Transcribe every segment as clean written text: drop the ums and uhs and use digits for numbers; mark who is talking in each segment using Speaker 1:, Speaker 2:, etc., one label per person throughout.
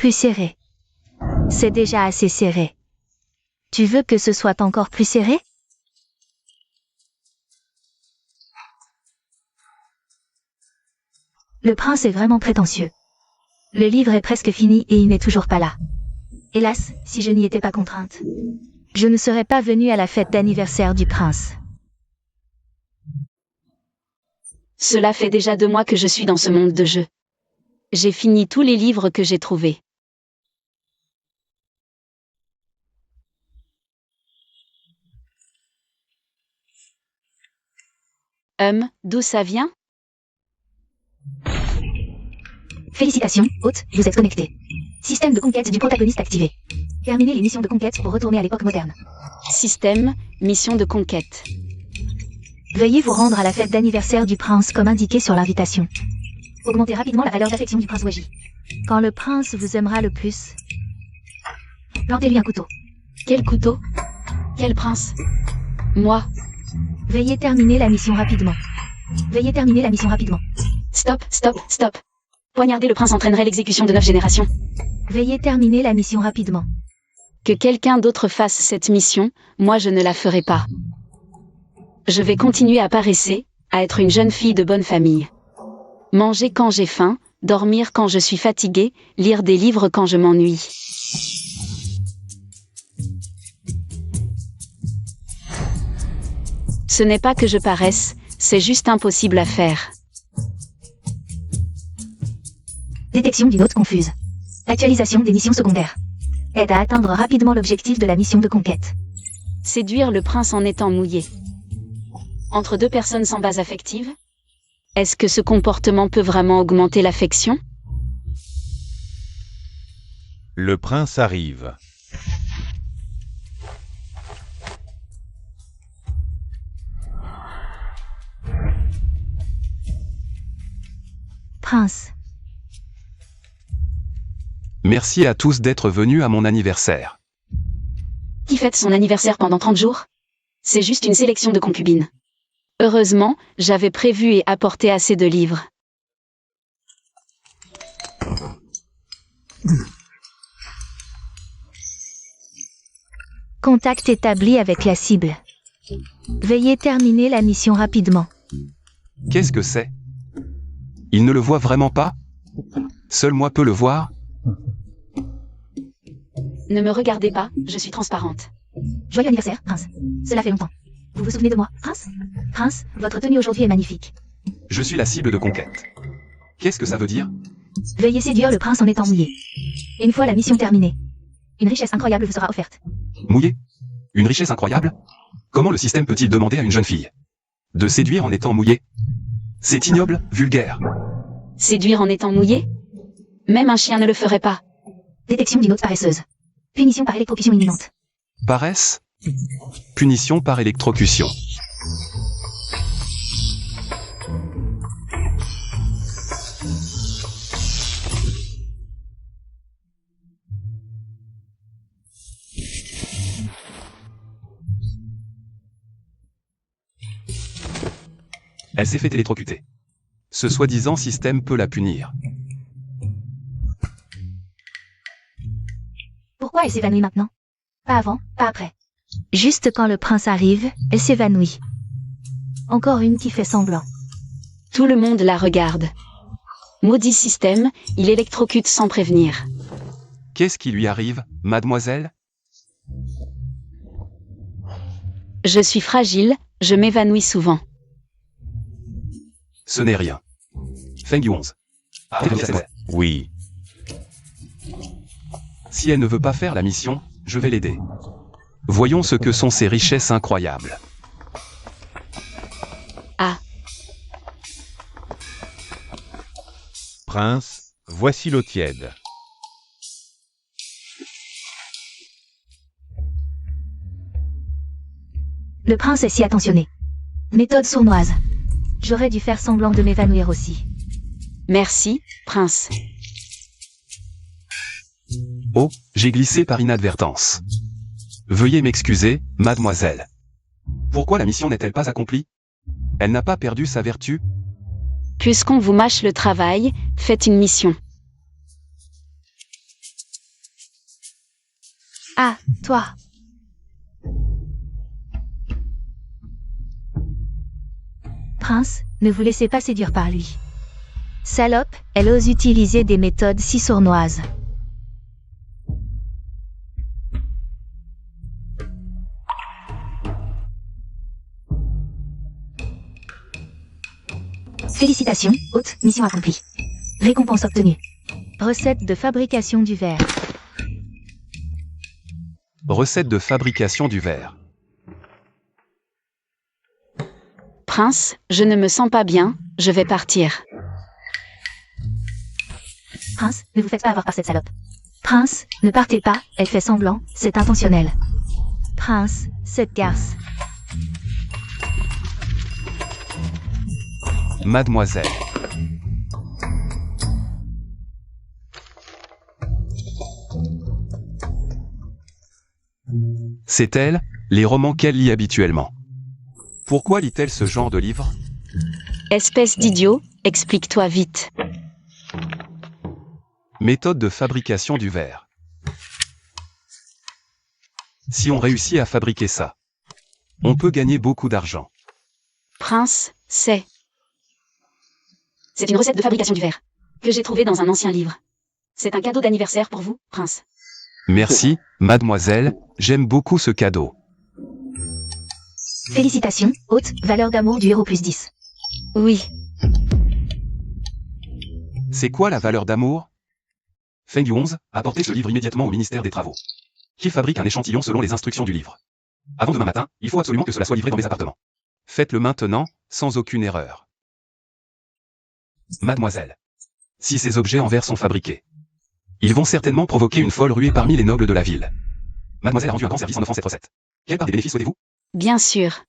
Speaker 1: Plus serré. C'est déjà assez serré. Tu veux que ce soit encore plus serré? Le prince est vraiment prétentieux. Le livre est presque fini et il n'est toujours pas là. Hélas, si je n'y étais pas contrainte, je ne serais pas venue à la fête d'anniversaire du prince.
Speaker 2: Cela fait déjà 2 mois que je suis dans ce monde de jeu. J'ai fini tous les livres que j'ai trouvés. D'où ça vient?
Speaker 1: Félicitations, hôte, vous êtes connecté. Système de conquête du protagoniste activé. Terminez les missions de conquête pour retourner à l'époque moderne.
Speaker 2: Système, mission de conquête.
Speaker 1: Veuillez vous rendre à la fête d'anniversaire du prince comme indiqué sur l'invitation. Augmentez rapidement la valeur d'affection du prince Waji. Quand le prince vous aimera le plus, plantez-lui un couteau.
Speaker 2: Quel couteau? Quel prince? Moi.
Speaker 1: Veuillez terminer la mission rapidement. Veuillez terminer la mission rapidement.
Speaker 2: Stop, stop, stop. Poignarder le prince entraînerait l'exécution de 9 générations.
Speaker 1: Veuillez terminer la mission rapidement.
Speaker 2: Que quelqu'un d'autre fasse cette mission, moi je ne la ferai pas. Je vais continuer à paresser, à être une jeune fille de bonne famille. Manger quand j'ai faim, dormir quand je suis fatiguée, lire des livres quand je m'ennuie. Ce n'est pas que je paresse, c'est juste impossible à faire.
Speaker 1: Détection d'une note confuse. Actualisation des missions secondaires. Aide à atteindre rapidement l'objectif de la mission de conquête.
Speaker 2: Séduire le prince en étant mouillé. Entre 2 personnes sans base affective? Est-ce que ce comportement peut vraiment augmenter l'affection?
Speaker 3: Le prince arrive.
Speaker 1: Prince.
Speaker 4: Merci à tous d'être venus à mon anniversaire.
Speaker 2: Qui fête son anniversaire pendant 30 jours? C'est juste une sélection de concubines. Heureusement, j'avais prévu et apporté assez de livres.
Speaker 1: Contact établi avec la cible. Veuillez terminer la mission rapidement.
Speaker 4: Qu'est-ce que c'est? Il ne le voit vraiment pas? Seul moi peux le voir?
Speaker 2: Ne me regardez pas, je suis transparente.
Speaker 1: Joyeux anniversaire, prince. Cela fait longtemps. Vous vous souvenez de moi, prince? Prince, votre tenue aujourd'hui est magnifique.
Speaker 4: Je suis la cible de conquête. Qu'est-ce que ça veut dire?
Speaker 1: Veuillez séduire le prince en étant mouillé. Une fois la mission terminée, une richesse incroyable vous sera offerte.
Speaker 4: Mouillé? Une richesse incroyable? Comment le système peut-il demander à une jeune fille de séduire en étant mouillée? C'est ignoble, vulgaire.
Speaker 2: Séduire en étant mouillé? Même un chien ne le ferait pas.
Speaker 1: Détection d'une note paresseuse. Punition par électrocution imminente.
Speaker 4: Paresse? Punition par électrocution. Elle s'est fait électrocuter. Ce soi-disant système peut la punir.
Speaker 1: Pourquoi elle s'évanouit maintenant? Pas avant, pas après. Juste quand le prince arrive, elle s'évanouit. Encore une qui fait semblant.
Speaker 2: Tout le monde la regarde. Maudit système, il électrocute sans prévenir.
Speaker 4: Qu'est-ce qui lui arrive, mademoiselle?
Speaker 2: Je suis fragile, je m'évanouis souvent.
Speaker 4: Ce n'est rien. Feng Yu 11.
Speaker 3: Oui.
Speaker 4: Si elle ne veut pas faire la mission, je vais l'aider. Voyons ce que sont ces richesses incroyables.
Speaker 2: Ah.
Speaker 3: Prince, voici l'eau tiède.
Speaker 1: Le prince est si attentionné. Méthode sournoise. J'aurais dû faire semblant de m'évanouir aussi.
Speaker 2: Merci, prince.
Speaker 4: Oh, j'ai glissé par inadvertance. Veuillez m'excuser, mademoiselle. Pourquoi la mission n'est-elle pas accomplie? Elle n'a pas perdu sa vertu?
Speaker 2: Puisqu'on vous mâche le travail, faites une mission.
Speaker 1: Ah, toi. Prince, ne vous laissez pas séduire par lui. Salope, elle ose utiliser des méthodes si sournoises. Félicitations, hôte, mission accomplie. Récompense obtenue. Recette de fabrication du verre.
Speaker 4: Recette de fabrication du verre.
Speaker 2: Prince, je ne me sens pas bien, je vais partir.
Speaker 1: Prince, ne vous faites pas avoir par cette salope. Prince, ne partez pas, elle fait semblant, c'est intentionnel. Prince, cette garce.
Speaker 4: Mademoiselle. C'est elle, les romans qu'elle lit habituellement. Pourquoi lit-elle ce genre de livre?
Speaker 2: Espèce d'idiot, explique-toi vite.
Speaker 4: Méthode de fabrication du verre. Si on réussit à fabriquer ça, on peut gagner beaucoup d'argent.
Speaker 2: Prince, c'est une recette de fabrication du verre que j'ai trouvée dans un ancien livre. C'est un cadeau d'anniversaire pour vous, Prince.
Speaker 4: Merci, mademoiselle, j'aime beaucoup ce cadeau.
Speaker 1: Félicitations, hôte, valeur d'amour du héros +10.
Speaker 2: Oui,
Speaker 4: C'est quoi la valeur d'amour? Feng Yu 11, apportez ce livre immédiatement au ministère des Travaux. Qui fabrique un échantillon selon les instructions du livre. Avant demain matin, il faut absolument que cela soit livré dans mes appartements. Faites-le maintenant, sans aucune erreur. Mademoiselle. Si ces objets en verre sont fabriqués, ils vont certainement provoquer une folle ruée parmi les nobles de la ville. Mademoiselle a rendu un grand service en offrant cette recette. Quelle part des bénéfices souhaitez-vous?
Speaker 2: bien sûr.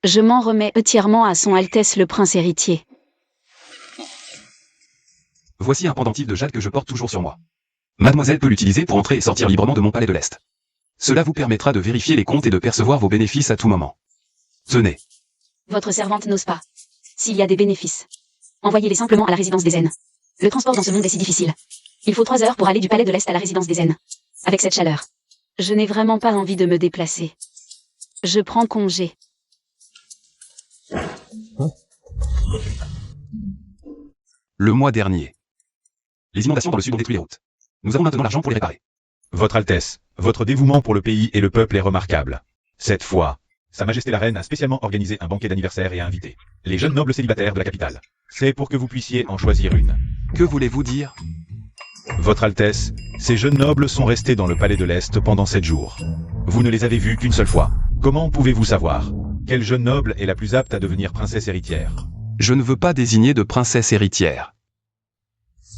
Speaker 2: Je m'en remets entièrement à son Altesse le Prince héritier.
Speaker 4: Voici un pendentif de jade que je porte toujours sur moi. Mademoiselle peut l'utiliser pour entrer et sortir librement de mon palais de l'Est. Cela vous permettra de vérifier les comptes et de percevoir vos bénéfices à tout moment. Tenez.
Speaker 2: Votre servante n'ose pas. S'il y a des bénéfices, envoyez-les simplement à la résidence des Zen. Le transport dans ce monde est si difficile. Il faut 3 heures pour aller du palais de l'Est à la résidence des Zen. Avec cette chaleur. Je n'ai vraiment pas envie de me déplacer. Je prends congé.
Speaker 4: Le mois dernier. Les inondations dans le sud ont détruit les routes. Nous avons maintenant l'argent pour les réparer.
Speaker 3: Votre Altesse, votre dévouement pour le pays et le peuple est remarquable. Cette fois, Sa Majesté la Reine a spécialement organisé un banquet d'anniversaire et a invité les jeunes nobles célibataires de la capitale. C'est pour que vous puissiez en choisir une.
Speaker 4: Que voulez-vous dire?
Speaker 3: Votre Altesse, ces jeunes nobles sont restés dans le palais de l'Est pendant 7 jours. Vous ne les avez vus qu'une seule fois. Comment pouvez-vous savoir quelle jeune noble est la plus apte à devenir princesse héritière?
Speaker 4: Je ne veux pas désigner de princesse héritière.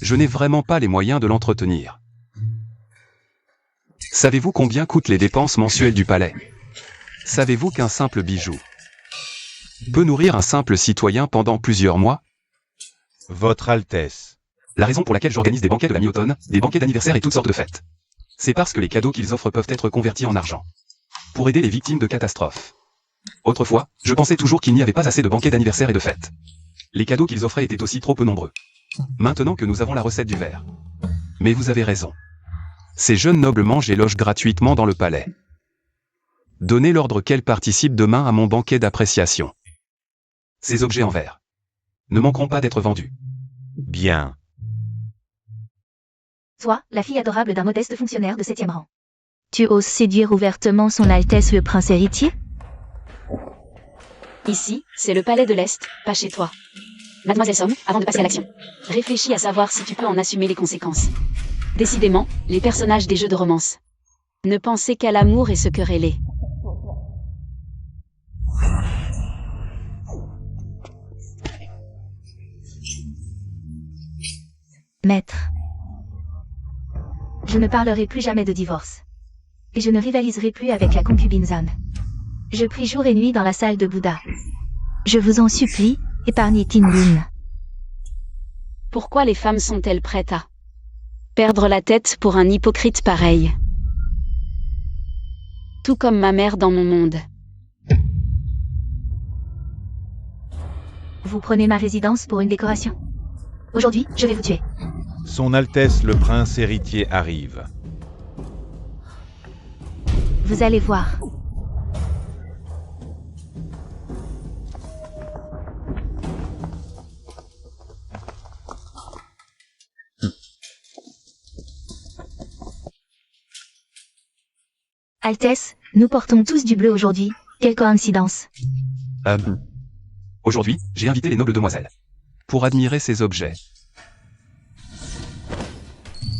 Speaker 4: Je n'ai vraiment pas les moyens de l'entretenir. Savez-vous combien coûtent les dépenses mensuelles du palais? Savez-vous qu'un simple bijou peut nourrir un simple citoyen pendant plusieurs mois?
Speaker 3: Votre Altesse.
Speaker 4: La raison pour laquelle j'organise des banquets de la mi-automne, des banquets d'anniversaire et toutes sortes de fêtes, c'est parce que les cadeaux qu'ils offrent peuvent être convertis en argent. Pour aider les victimes de catastrophes. Autrefois, je pensais toujours qu'il n'y avait pas assez de banquets d'anniversaire et de fêtes. Les cadeaux qu'ils offraient étaient aussi trop peu nombreux. Maintenant que nous avons la recette du verre. Mais vous avez raison. Ces jeunes nobles mangent et logent gratuitement dans le palais. Donnez l'ordre qu'elles participent demain à mon banquet d'appréciation. Ces objets en verre ne manqueront pas d'être vendus.
Speaker 3: Bien.
Speaker 1: Toi, la fille adorable d'un modeste fonctionnaire de 7e rang. Tu oses séduire ouvertement son Altesse le Prince héritier?
Speaker 2: Ici, c'est le palais de l'Est, pas chez toi. Mademoiselle Somme, avant de passer à l'action, réfléchis à savoir si tu peux en assumer les conséquences. Décidément, les personnages des jeux de romance. Ne pensez qu'à l'amour et se quereller.
Speaker 1: Maître. Je ne parlerai plus jamais de divorce. Et je ne rivaliserai plus avec la concubine Zan. Je prie jour et nuit dans la salle de Bouddha. Je vous en supplie, épargnez Tinlin.
Speaker 2: Pourquoi les femmes sont-elles prêtes à perdre la tête pour un hypocrite pareil? Tout comme ma mère dans mon monde.
Speaker 1: Vous prenez ma résidence pour une décoration. Aujourd'hui, je vais vous tuer.
Speaker 3: Son Altesse le Prince héritier arrive.
Speaker 1: Vous allez voir. Altesse, nous portons tous du bleu aujourd'hui. Quelle coïncidence.
Speaker 4: Aujourd'hui, j'ai invité les nobles demoiselles. Pour admirer ces objets.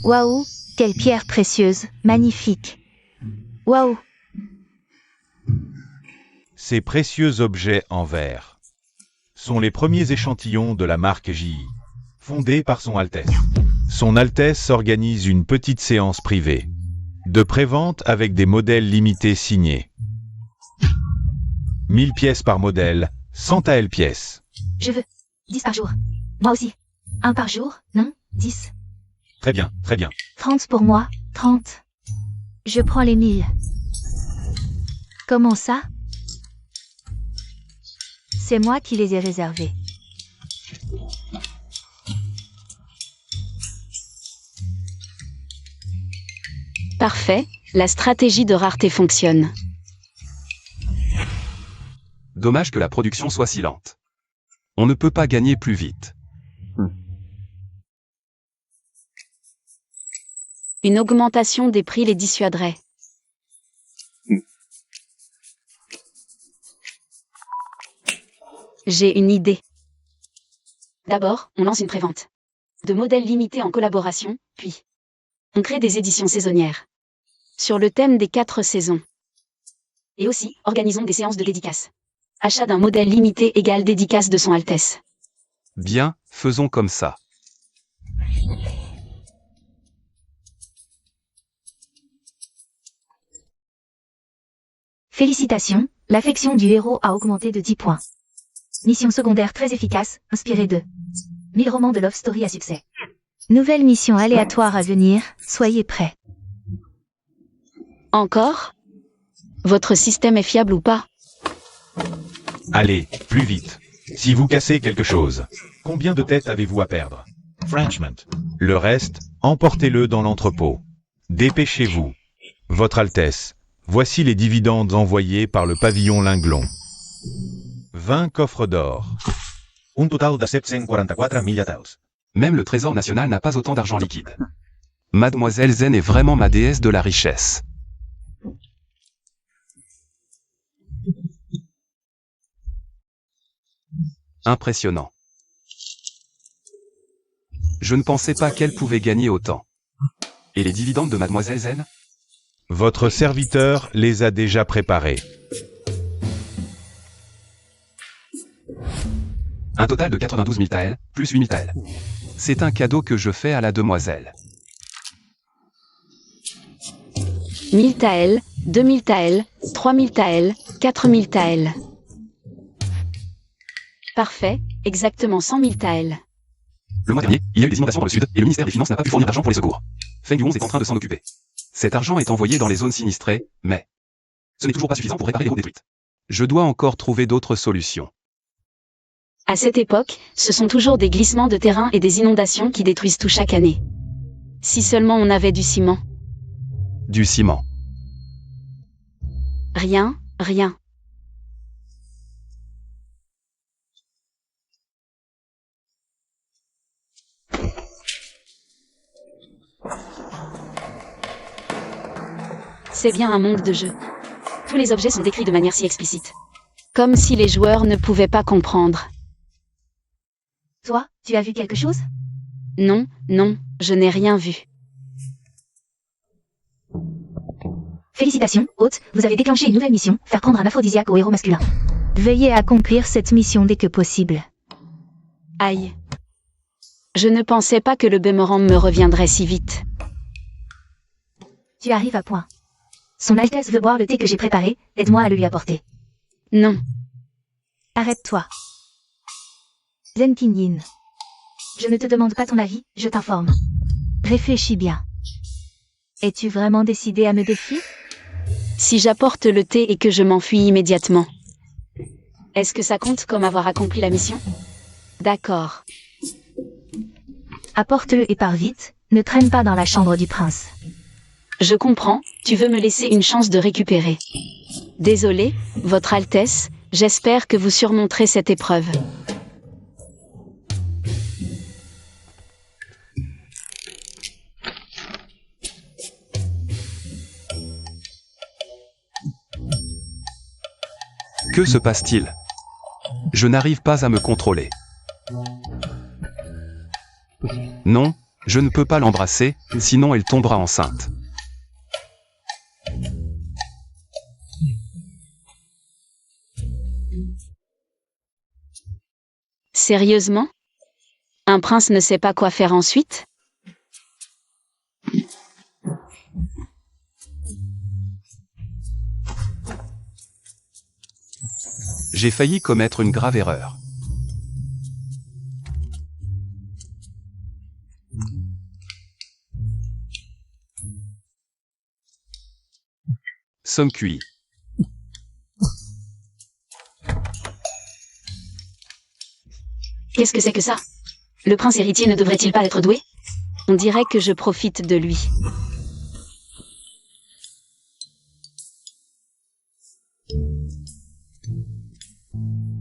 Speaker 1: Waouh, quelle pierre précieuse, magnifique. Waouh.
Speaker 3: Ces précieux objets en verre sont les premiers échantillons de la marque JI, fondée par Son Altesse. Son Altesse organise une petite séance privée de prévente avec des modèles limités signés. 1000 pièces par modèle, 100 AL pièces.
Speaker 1: Je veux 10 par jour. Moi aussi. 1 par jour, non 10.
Speaker 3: Très bien, très bien.
Speaker 1: 30 pour moi, 30. Je prends les 1000. Comment ça? C'est moi qui les ai réservés.
Speaker 2: Parfait, la stratégie de rareté fonctionne.
Speaker 4: Dommage que la production soit si lente. On ne peut pas gagner plus vite.
Speaker 2: Une augmentation des prix les dissuaderait. J'ai une idée. D'abord, on lance une prévente. De modèles limités en collaboration, puis on crée des éditions saisonnières. Sur le thème des 4 saisons. Et aussi, organisons des séances de dédicaces. Achat d'un modèle limité égale dédicace de Son Altesse.
Speaker 4: Bien, faisons comme ça.
Speaker 1: Félicitations, l'affection du héros a augmenté de 10 points. Mission secondaire très efficace, inspirée de 1000 romans de love story à succès. Nouvelle mission aléatoire à venir, soyez prêts.
Speaker 2: Encore? Votre système est fiable ou pas?
Speaker 3: Allez, plus vite. Si vous cassez quelque chose, combien de têtes avez-vous à perdre? Frenchman. Le reste, emportez-le dans l'entrepôt. Dépêchez-vous. Votre Altesse, voici les dividendes envoyés par le pavillon Linglon. 20 coffres d'or.
Speaker 5: Un total de 744.000 atels.
Speaker 4: Même le Trésor national n'a pas autant d'argent liquide. Mademoiselle Zen est vraiment ma déesse de la richesse. Impressionnant. Je ne pensais pas qu'elle pouvait gagner autant. Et les dividendes de Mademoiselle Zen?
Speaker 3: Votre serviteur les a déjà préparés.
Speaker 4: Un total de 92 000 taels, plus 8 000 taels. C'est un cadeau que je fais à la demoiselle.
Speaker 2: 1000 taels, 2000 taels, 3000 taels, 4000 taels. Parfait, exactement 100 000 taels.
Speaker 4: Le mois dernier, il y a eu des inondations dans le sud, et le ministère des Finances n'a pas pu fournir d'argent pour les secours. Feng Yuan est en train de s'en occuper. Cet argent est envoyé dans les zones sinistrées, mais ce n'est toujours pas suffisant pour réparer les routes détruites. Je dois encore trouver d'autres solutions.
Speaker 2: À cette époque, ce sont toujours des glissements de terrain et des inondations qui détruisent tout chaque année. Si seulement on avait du ciment.
Speaker 4: Du ciment.
Speaker 2: Rien, rien. C'est bien un monde de jeu. Tous les objets sont décrits de manière si explicite. Comme si les joueurs ne pouvaient pas comprendre.
Speaker 1: Toi, tu as vu quelque chose?
Speaker 2: Non, non, je n'ai rien vu.
Speaker 1: Félicitations, hôte, vous avez déclenché une nouvelle mission, faire prendre un aphrodisiaque au héros masculin. Veuillez accomplir cette mission dès que possible.
Speaker 2: Aïe. Je ne pensais pas que le boomerang me reviendrait si vite.
Speaker 1: Tu arrives à point. Son Altesse veut boire le thé que j'ai préparé, aide-moi à le lui apporter.
Speaker 2: Non.
Speaker 1: Arrête-toi. Zenkin-Yin. Je ne te demande pas ton avis, je t'informe. Réfléchis bien. Es-tu vraiment décidé à me défier?
Speaker 2: Si j'apporte le thé et que je m'enfuis immédiatement. Est-ce que ça compte comme avoir accompli la mission? D'accord.
Speaker 1: Apporte-le et pars vite, ne traîne pas dans la chambre du prince.
Speaker 2: Je comprends, tu veux me laisser une chance de récupérer. Désolé, Votre Altesse, j'espère que vous surmonterez cette épreuve.
Speaker 4: Que se passe-t-il? Je n'arrive pas à me contrôler. Non, je ne peux pas l'embrasser, sinon elle tombera enceinte.
Speaker 2: Sérieusement? Un prince ne sait pas quoi faire ensuite?
Speaker 4: J'ai failli commettre une grave erreur. Somme cuit.
Speaker 2: Qu'est-ce que c'est que ça? Le prince héritier ne devrait-il pas être doué? On dirait que je profite de lui.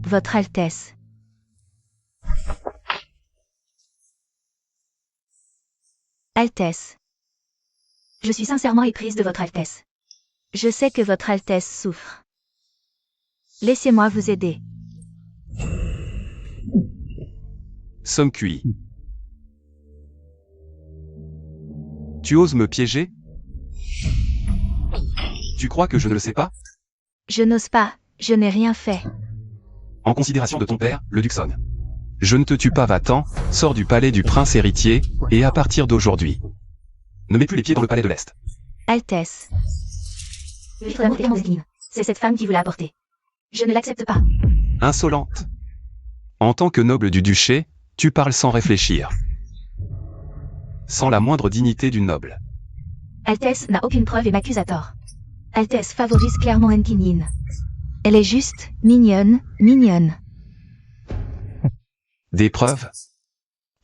Speaker 1: Votre Altesse. Altesse. Je suis sincèrement éprise de Votre Altesse. Je sais que Votre Altesse souffre. Laissez-moi vous aider.
Speaker 4: Somme cuit. Tu oses me piéger? Tu crois que je ne le sais pas?
Speaker 1: Je n'ose pas, je n'ai rien fait.
Speaker 4: En considération de ton père, le Duxon. Je ne te tue pas, va-t'en, sors du palais du prince héritier, et à partir d'aujourd'hui, ne mets plus les pieds dans le palais de l'Est.
Speaker 1: Altesse. C'est cette femme qui vous l'a apporté. Je ne l'accepte pas.
Speaker 4: Insolente. En tant que noble du duché, tu parles sans réfléchir. Sans la moindre dignité d'une noble.
Speaker 1: Altesse n'a aucune preuve et m'accuse à tort. Altesse favorise clairement Enkinin. Elle est juste, mignonne, mignonne.
Speaker 4: Des preuves?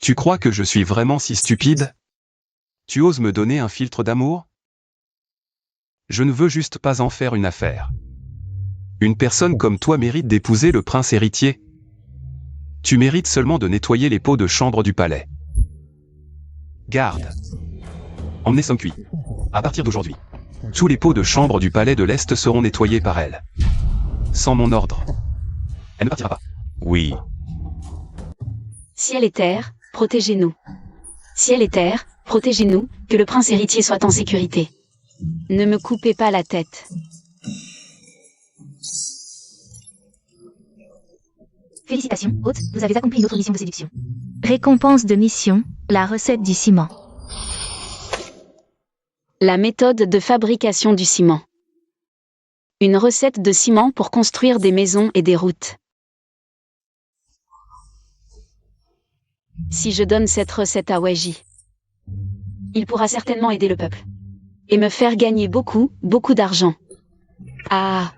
Speaker 4: Tu crois que je suis vraiment si stupide? Tu oses me donner un filtre d'amour? Je ne veux juste pas en faire une affaire. Une personne comme toi mérite d'épouser le prince héritier. Tu mérites seulement de nettoyer les pots de chambre du palais. Garde. Emmenez Somme cuit. À partir d'aujourd'hui, tous les pots de chambre du palais de l'Est seront nettoyés par elle. Sans mon ordre. Elle ne partira pas.
Speaker 3: Oui.
Speaker 2: Ciel et terre, protégez-nous. Ciel et terre, protégez-nous, que le prince héritier soit en sécurité. Ne me coupez pas la tête.
Speaker 1: Félicitations, hôte, vous avez accompli une autre mission de séduction. Récompense de mission, la recette du ciment.
Speaker 2: La méthode de fabrication du ciment. Une recette de ciment pour construire des maisons et des routes. Si je donne cette recette à Waji, il pourra certainement aider le peuple. Et me faire gagner beaucoup, beaucoup d'argent. Ah.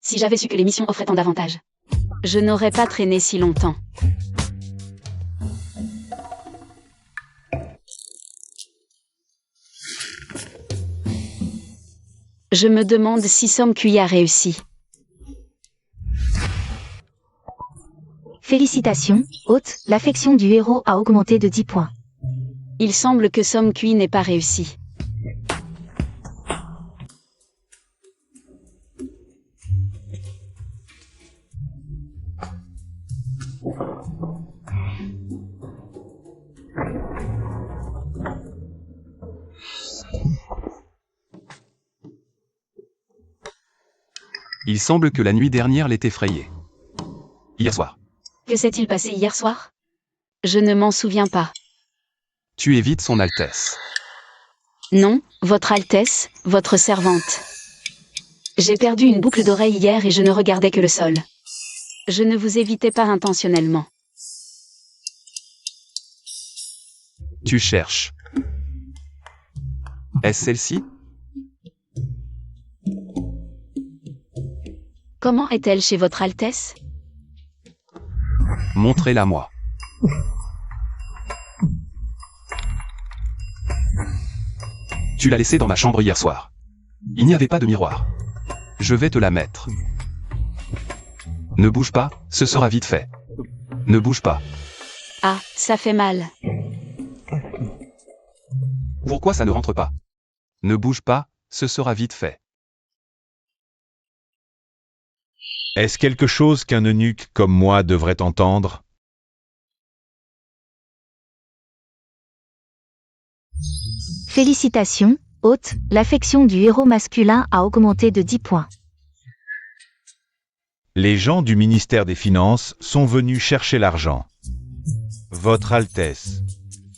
Speaker 2: Si j'avais su que l'émission offrait tant d'avantages, je n'aurais pas traîné si longtemps. Je me demande si Somme cuit a réussi.
Speaker 1: Félicitations, hôte, l'affection du héros a augmenté de 10 points.
Speaker 2: Il semble que Somme cuit n'ait pas réussi.
Speaker 4: Il semble que la nuit dernière l'ait effrayé. Hier soir.
Speaker 2: Que s'est-il passé hier soir? Je ne m'en souviens pas.
Speaker 4: Tu évites son Altesse.
Speaker 2: Non, Votre Altesse, votre servante. J'ai perdu une boucle d'oreille hier et je ne regardais que le sol. Je ne vous évitais pas intentionnellement.
Speaker 4: Tu cherches. Est-ce celle-ci?
Speaker 2: Comment est-elle chez Votre Altesse?
Speaker 4: Montrez-la-moi. Tu l'as laissée dans ma chambre hier soir. Il n'y avait pas de miroir. Je vais te la mettre. Ne bouge pas, ce sera vite fait. Ne bouge pas.
Speaker 2: Ah, ça fait mal.
Speaker 4: Pourquoi ça ne rentre pas? Ne bouge pas, ce sera vite fait.
Speaker 3: Est-ce quelque chose qu'un eunuque comme moi devrait entendre?
Speaker 1: Félicitations, hôte, l'affection du héros masculin a augmenté de 10 points.
Speaker 3: Les gens du ministère des Finances sont venus chercher l'argent. Votre Altesse.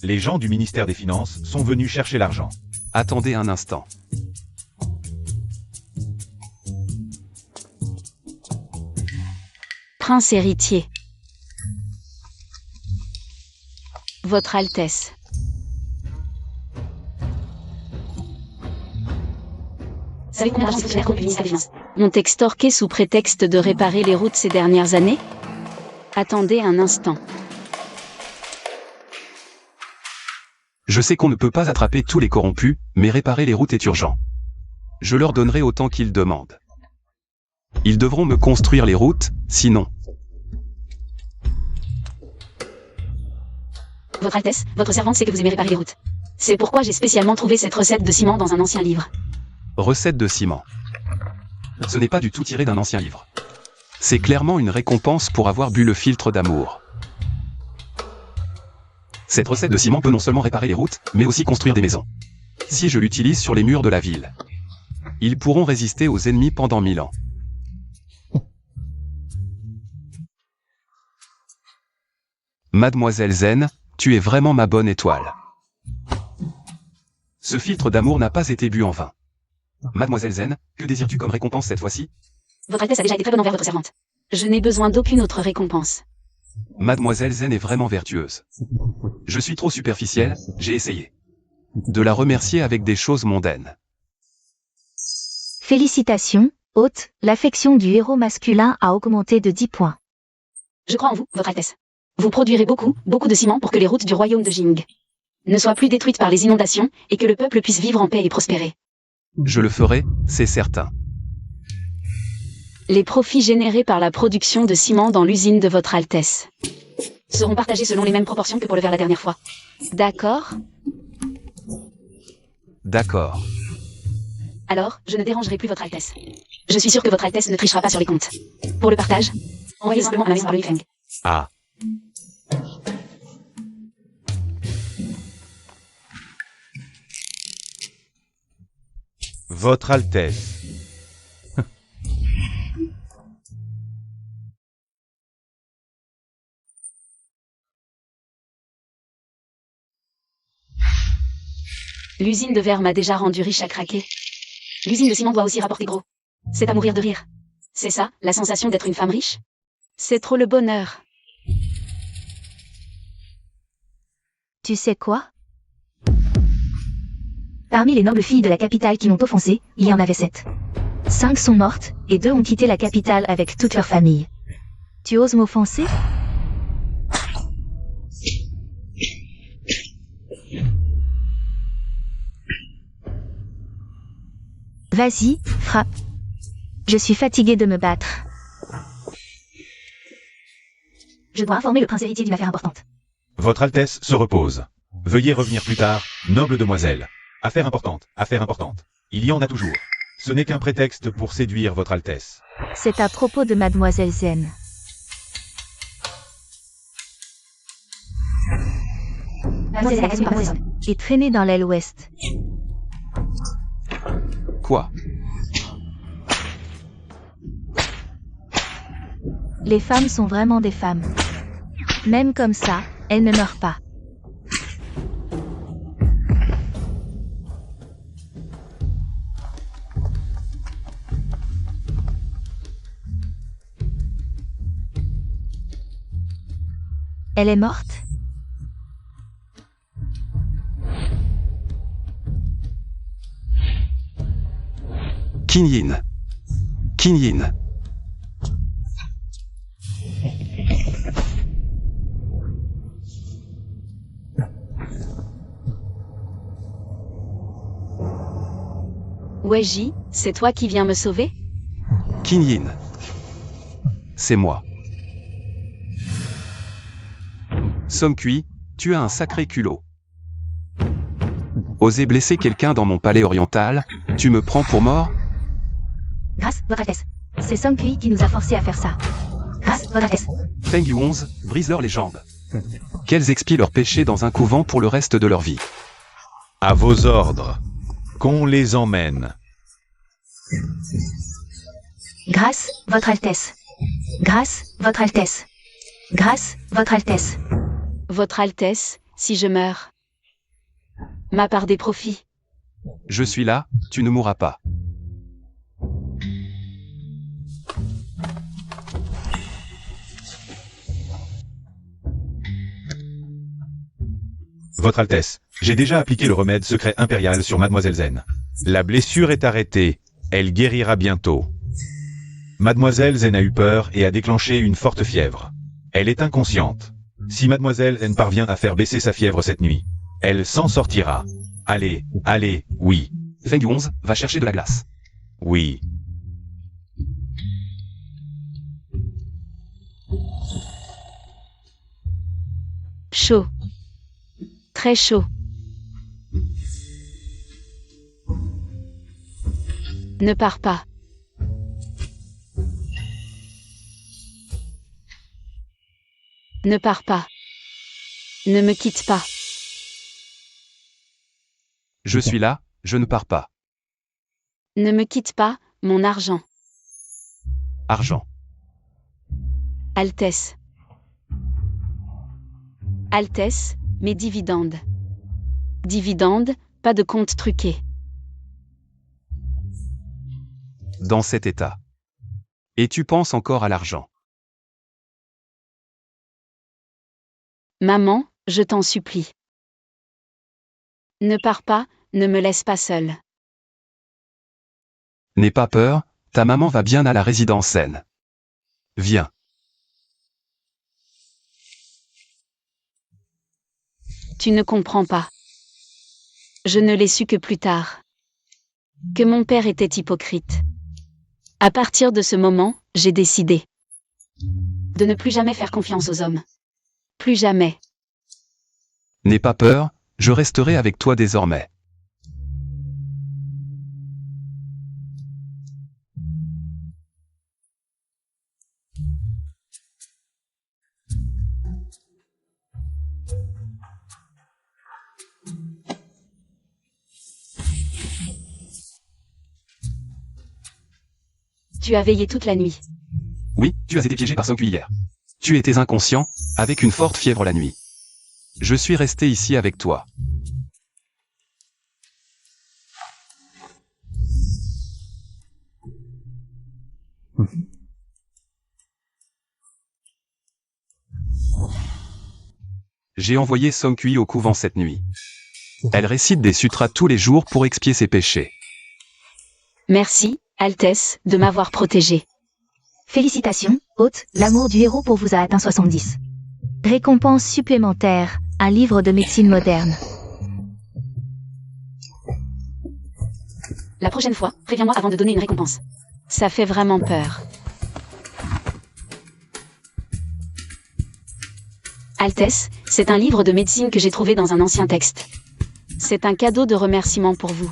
Speaker 3: Les gens du ministère des Finances sont venus chercher l'argent.
Speaker 4: Attendez un instant.
Speaker 2: Prince héritier. Votre Altesse. Savez combien d'argent ces fonctionnaires corrompus du ministère des Finances ont extorqué sous prétexte de réparer les routes ces dernières années? Attendez un instant.
Speaker 4: Je sais qu'on ne peut pas attraper tous les corrompus, mais réparer les routes est urgent. Je leur donnerai autant qu'ils demandent. Ils devront me construire les routes, sinon.
Speaker 2: Votre Altesse, votre servante sait que vous aimez réparer les routes. C'est pourquoi j'ai spécialement trouvé cette recette de ciment dans un ancien livre.
Speaker 4: Recette de ciment. Ce n'est pas du tout tiré d'un ancien livre. C'est clairement une récompense pour avoir bu le filtre d'amour. Cette recette de ciment peut non seulement réparer les routes, mais aussi construire des maisons. Si je l'utilise sur les murs de la ville, ils pourront résister aux ennemis pendant 1000 ans. Mademoiselle Zen, tu es vraiment ma bonne étoile. Ce filtre d'amour n'a pas été bu en vain. Mademoiselle Zen, que désires-tu comme récompense cette fois-ci?
Speaker 2: Votre Altesse a déjà été très bonne envers votre servante. Je n'ai besoin d'aucune autre récompense.
Speaker 4: Mademoiselle Zen est vraiment vertueuse. Je suis trop superficiel, j'ai essayé de la remercier avec des choses mondaines.
Speaker 1: Félicitations, hôte, l'affection du héros masculin a augmenté de 10 points.
Speaker 2: Je crois en vous, votre Altesse. Vous produirez beaucoup de ciment pour que les routes du royaume de Jing ne soient plus détruites par les inondations et que le peuple puisse vivre en paix et prospérer.
Speaker 4: Je le ferai, c'est certain.
Speaker 2: Les profits générés par la production de ciment dans l'usine de votre Altesse seront partagés selon les mêmes proportions que pour le verre la dernière fois. D'accord?
Speaker 4: D'accord.
Speaker 2: Alors, je ne dérangerai plus votre Altesse. Je suis sûr que votre Altesse ne trichera pas sur les comptes. Pour le partage, envoyez simplement à ma maison par le Yifeng.
Speaker 3: Ah. Votre Altesse.
Speaker 2: L'usine de verre m'a déjà rendu riche à craquer. L'usine de ciment doit aussi rapporter gros. C'est à mourir de rire. C'est ça, la sensation d'être une femme riche? C'est trop le bonheur.
Speaker 1: Tu sais quoi? Parmi les nobles filles de la capitale qui m'ont offensé, il y en avait 7. 5 sont mortes, et 2 ont quitté la capitale avec toute leur famille. Tu oses m'offenser? Vas-y, frappe. Je suis fatiguée de me battre. Je dois informer le prince héritier d'une affaire importante.
Speaker 3: Votre Altesse se repose. Veuillez revenir plus tard, noble demoiselle. Affaire importante, affaire importante. Il y en a toujours. Ce n'est qu'un prétexte pour séduire votre Altesse.
Speaker 1: C'est à propos de Mademoiselle Zen.
Speaker 2: Mademoiselle Zen, mademoiselle.
Speaker 1: Et traînée dans l'aile ouest.
Speaker 4: Quoi?
Speaker 1: Les femmes sont vraiment des femmes. Même comme ça, elles ne meurent pas. Elle est morte?
Speaker 4: Kinyin. Kinyin.
Speaker 2: Weiji, c'est toi qui viens me sauver?
Speaker 4: Qin Yin. C'est moi. Song Kui, tu as un sacré culot. Oser blesser quelqu'un dans mon palais oriental, tu me prends pour mort?
Speaker 1: Grâce, Votre Altesse. C'est Song Kui qui nous a forcés à faire ça. Grâce, Votre Altesse.
Speaker 4: Feng Yuonze, brise-leur les jambes. Qu'elles expient leurs péchés dans un couvent pour le reste de leur vie.
Speaker 3: À vos ordres. Qu'on les emmène.
Speaker 1: Grâce, Votre Altesse. Grâce, Votre Altesse. Grâce, Votre Altesse.
Speaker 2: Votre Altesse, si je meurs. Ma part des profits.
Speaker 4: Je suis là, tu ne mourras pas.
Speaker 3: Votre Altesse, j'ai déjà appliqué le remède secret impérial sur Mademoiselle Zen. La blessure est arrêtée, elle guérira bientôt. Mademoiselle Zen a eu peur et a déclenché une forte fièvre. Elle est inconsciente. Si Mademoiselle Zen parvient à faire baisser sa fièvre cette nuit, elle s'en sortira. Allez, allez, oui,
Speaker 4: Feng Yuonze, va chercher de la glace.
Speaker 3: oui.
Speaker 2: Chaud. Très chaud. Ne pars pas. Ne pars pas. Ne me quitte pas.
Speaker 4: Je suis là, je ne pars pas.
Speaker 2: Ne me quitte pas, mon argent.
Speaker 4: Argent.
Speaker 2: Altesse. Altesse, mes dividendes. Dividendes, pas de compte truqué.
Speaker 4: Dans cet état. Et tu penses encore à l'argent.
Speaker 2: Maman, je t'en supplie. Ne pars pas, ne me laisse pas seule.
Speaker 4: N'aie pas peur, ta maman va bien à la résidence Zen. Viens.
Speaker 2: Tu ne comprends pas. Je ne l'ai su que plus tard. Que mon père était hypocrite. À partir de ce moment, j'ai décidé de ne plus jamais faire confiance aux hommes. Plus jamais.
Speaker 4: N'aie pas peur, je resterai avec toi désormais.
Speaker 2: Tu as veillé toute la nuit.
Speaker 4: Oui, tu as été piégé par Song Kui hier. Tu étais inconscient, avec une forte fièvre la nuit. Je suis resté ici avec toi. J'ai envoyé Song Kui au couvent cette nuit. Elle récite des sutras tous les jours pour expier ses péchés.
Speaker 2: Merci, Altesse, de m'avoir protégé.
Speaker 1: Félicitations, hôte, l'amour du héros pour vous a atteint 70. Récompense supplémentaire, un livre de médecine moderne.
Speaker 2: La prochaine fois, préviens-moi avant de donner une récompense. Ça fait vraiment peur. Altesse, c'est un livre de médecine que j'ai trouvé dans un ancien texte. C'est un cadeau de remerciement pour vous.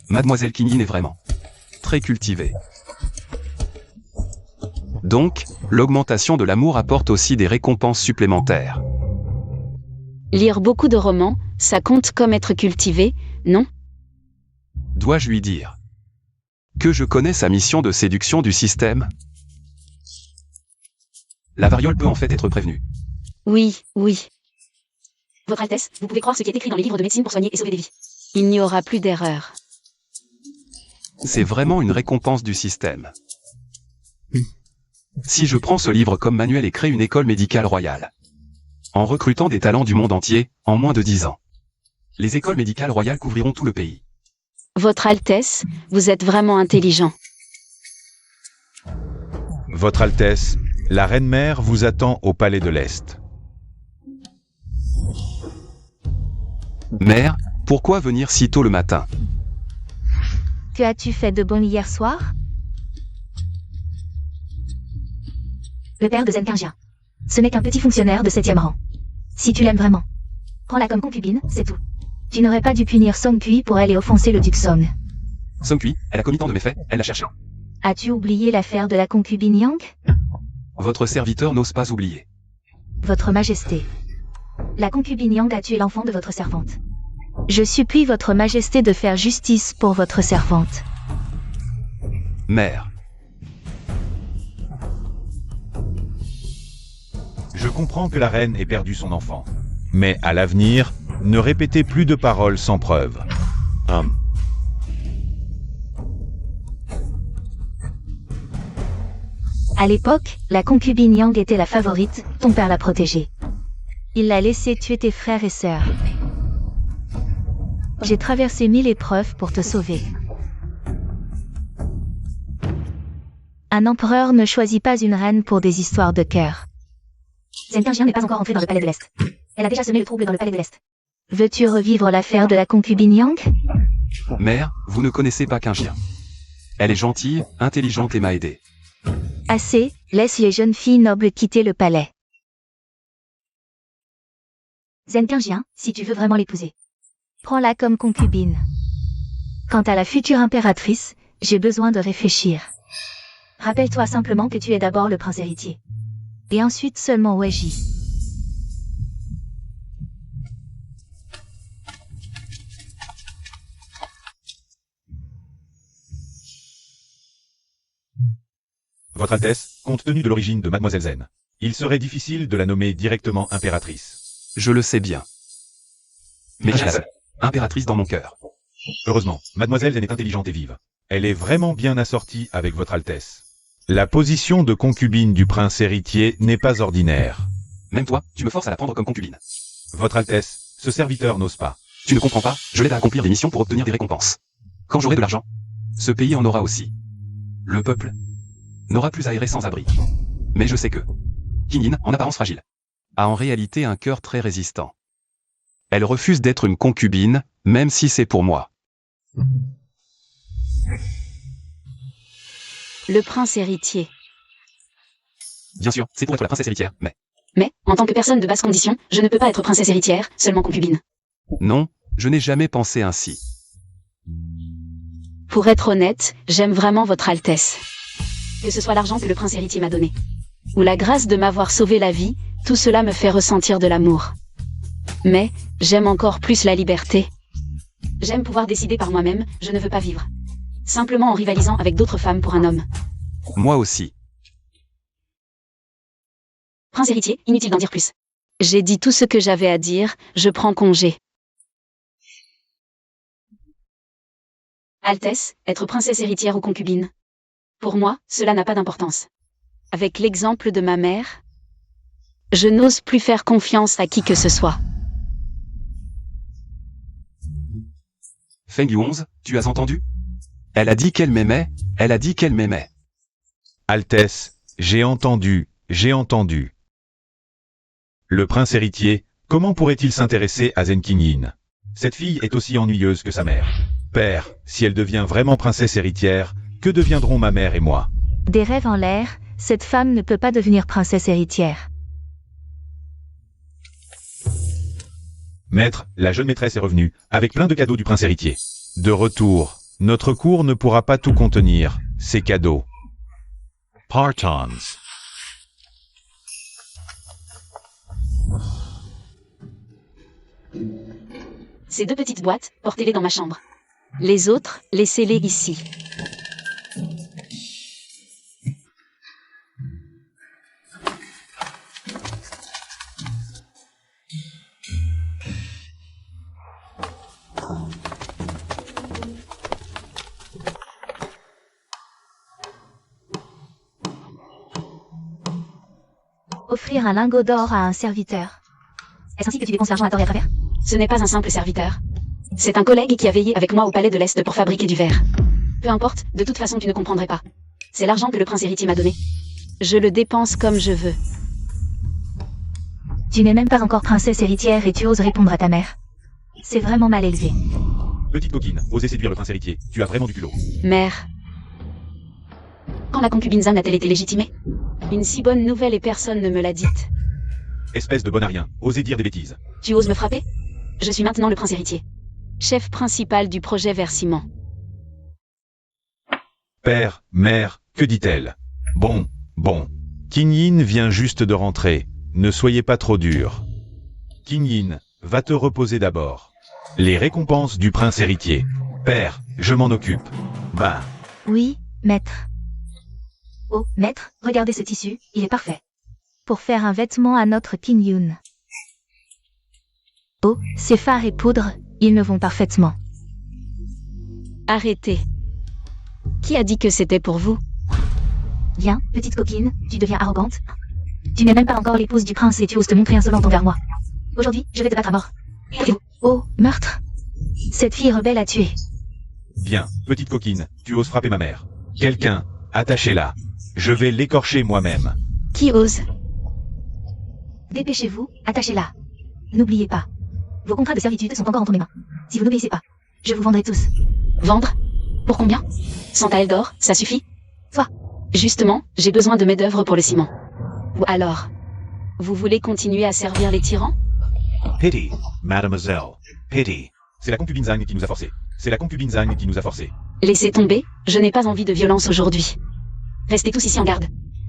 Speaker 4: Mademoiselle Qin Yin est vraiment très cultivée. Donc, l'augmentation de l'amour apporte aussi des récompenses supplémentaires.
Speaker 2: Lire beaucoup de romans, ça compte comme être cultivé, non?
Speaker 4: Dois-je lui dire que je connais sa mission de séduction du système? La variole peut en fait être prévenue.
Speaker 2: Oui, oui.
Speaker 1: Votre Altesse, vous pouvez croire ce qui est écrit dans les livres de médecine pour soigner et sauver des vies.
Speaker 2: Il n'y aura plus d'erreur.
Speaker 4: C'est vraiment une récompense du système. Si je prends ce livre comme manuel et crée une école médicale royale, en recrutant des talents du monde entier, en moins de 10 ans, les écoles médicales royales couvriront tout le pays.
Speaker 2: Votre Altesse, vous êtes vraiment intelligent.
Speaker 3: Votre Altesse, la Reine-Mère vous attend au Palais de l'Est.
Speaker 4: Mère, Pourquoi venir si tôt le matin?
Speaker 1: Que as-tu fait de bon hier soir? Le père de Zenkingien. Ce n'est qu'un petit fonctionnaire de 7e rang. Si tu l'aimes vraiment, prends-la comme concubine, c'est tout. Tu n'aurais pas dû punir Song Kui pour elle et offenser le duc Song.
Speaker 4: Song Kui, elle a commis tant de méfaits, elle l'a cherché.
Speaker 1: As-tu oublié l'affaire de la concubine Yang?
Speaker 4: Votre serviteur n'ose pas oublier.
Speaker 1: Votre Majesté. La concubine Yang a tué l'enfant de votre servante. Je supplie votre Majesté de faire justice pour votre servante.
Speaker 4: Mère.
Speaker 3: Je comprends que la reine ait perdu son enfant. Mais à l'avenir, ne répétez plus de paroles sans preuve.
Speaker 1: À l'époque, la concubine Yang était la favorite, ton père l'a protégée. Il l'a laissé tuer tes frères et sœurs. J'ai traversé 1000 épreuves pour te sauver. Un empereur ne choisit pas une reine pour des histoires de cœur. Zenkingien n'est pas encore entrée dans le palais de l'Est. Elle a déjà semé le trouble dans le palais de l'Est. Veux-tu revivre l'affaire de la concubine Yang?
Speaker 4: Mère, vous ne connaissez pas Qingien. Elle est gentille, intelligente et m'a aidé.
Speaker 1: Assez, laisse les jeunes filles nobles quitter le palais. Zenkingien, si tu veux vraiment l'épouser, prends-la comme concubine. Quant à la future impératrice, j'ai besoin de réfléchir. Rappelle-toi simplement que tu es d'abord le prince héritier. Et ensuite seulement Weiji.
Speaker 3: Votre Altesse, compte tenu de l'origine de Mademoiselle Zen, il serait difficile de la nommer directement impératrice.
Speaker 4: Je le sais bien. Mais j'ai la seule impératrice dans mon cœur.
Speaker 3: Heureusement, Mademoiselle Zen est intelligente et vive. Elle est vraiment bien assortie avec Votre Altesse. La position de concubine du prince héritier n'est pas ordinaire.
Speaker 4: Même toi, tu me forces à la prendre comme concubine.
Speaker 3: Votre Altesse, ce serviteur n'ose pas.
Speaker 4: Tu ne comprends pas, je l'aide à accomplir des missions pour obtenir des récompenses. Quand j'aurai de l'argent, ce pays en aura aussi. Le peuple n'aura plus à errer sans abri. Mais je sais que Qingyin, en apparence fragile, a en réalité un cœur très résistant. Elle refuse d'être une concubine, même si c'est pour moi.
Speaker 2: Le prince héritier.
Speaker 4: Bien sûr, c'est pour être la princesse héritière,
Speaker 2: Mais, en tant que personne de basse condition, je ne peux pas être princesse héritière, seulement concubine.
Speaker 4: Non, je n'ai jamais pensé ainsi.
Speaker 2: Pour être honnête, j'aime vraiment votre Altesse. Que ce soit l'argent que le prince héritier m'a donné, ou la grâce de m'avoir sauvé la vie, tout cela me fait ressentir de l'amour. Mais, j'aime encore plus la liberté. J'aime pouvoir décider par moi-même, je ne veux pas vivre simplement en rivalisant avec d'autres femmes pour un homme.
Speaker 4: Moi aussi.
Speaker 2: Prince héritier, inutile d'en dire plus. J'ai dit tout ce que j'avais à dire, je prends congé. Altesse, être princesse héritière ou concubine. Pour moi, cela n'a pas d'importance. Avec l'exemple de ma mère, je n'ose plus faire confiance à qui que ce soit.
Speaker 4: Feng Yu 11, tu as entendu? Elle a dit qu'elle m'aimait, elle a dit qu'elle m'aimait.
Speaker 3: Altesse, j'ai entendu. Le prince héritier, comment pourrait-il s'intéresser à Zen Qingyin? Cette fille est aussi ennuyeuse que sa mère. Père, si elle devient vraiment princesse héritière, que deviendront ma mère et moi?
Speaker 1: Des rêves en l'air, cette femme ne peut pas devenir princesse héritière.
Speaker 3: Maître, la jeune maîtresse est revenue, avec plein de cadeaux du prince héritier. De retour, notre cour ne pourra pas tout contenir, ces cadeaux. Partons.
Speaker 2: Ces deux petites boîtes, portez-les dans ma chambre. Les autres, laissez-les ici.
Speaker 1: Offrir un lingot d'or à un serviteur. Est-ce ainsi que tu dépenses l'argent à tort et à travers?
Speaker 2: Ce n'est pas un simple serviteur. C'est un collègue qui a veillé avec moi au palais de l'Est pour fabriquer du verre. Peu importe, de toute façon tu ne comprendrais pas. C'est l'argent que le prince héritier m'a donné. Je le dépense comme je veux.
Speaker 1: Tu n'es même pas encore princesse héritière et tu oses répondre à ta mère. C'est vraiment mal élevé.
Speaker 3: Petite coquine, osez séduire le prince héritier. Tu as vraiment du culot.
Speaker 2: Mère. Quand la concubine Zhang a-t-elle été légitimée? Une si bonne nouvelle et personne ne me l'a dite.
Speaker 3: Espèce de bon à rien, osez dire des bêtises.
Speaker 2: Tu oses me frapper? Je suis maintenant le prince héritier. Chef principal du projet Versiment.
Speaker 3: Père, mère, que dit-elle? Bon. Qin Yin vient juste de rentrer. Ne soyez pas trop dur. Qin Yin, va te reposer d'abord. Les récompenses du prince héritier. Père, je m'en occupe. Ben,
Speaker 1: Oui, maître. Oh, maître, regardez ce tissu, il est parfait. Pour faire un vêtement à notre Qin Yun. Oh, ces fards et poudres, ils me vont parfaitement.
Speaker 2: Arrêtez. Qui a dit que c'était pour vous?
Speaker 1: Viens, petite coquine, tu deviens arrogante. Tu n'es même pas encore l'épouse du prince et tu oses te montrer insolente envers moi. Aujourd'hui, je vais te battre à mort. Oh, meurtre. Cette fille rebelle a tué.
Speaker 3: bien, petite coquine, tu oses frapper ma mère. Quelqu'un, attachez-la. Je vais l'écorcher moi-même.
Speaker 2: Qui ose?
Speaker 1: Dépêchez-vous, attachez-la. N'oubliez pas. Vos contrats de servitude sont encore entre mes mains. Si vous n'obéissez pas, je vous vendrai tous.
Speaker 2: Vendre? Pour combien? 100 taels d'or, ça suffit?
Speaker 1: Toi.
Speaker 2: Justement, j'ai besoin de main-d'œuvre pour le ciment. Ou alors, vous voulez continuer à servir les tyrans?
Speaker 5: Pity, mademoiselle. Pity.
Speaker 3: C'est la concubine Zhang qui nous a forcés.
Speaker 2: Laissez tomber, je n'ai pas envie de violence aujourd'hui. Restez tous ici en garde.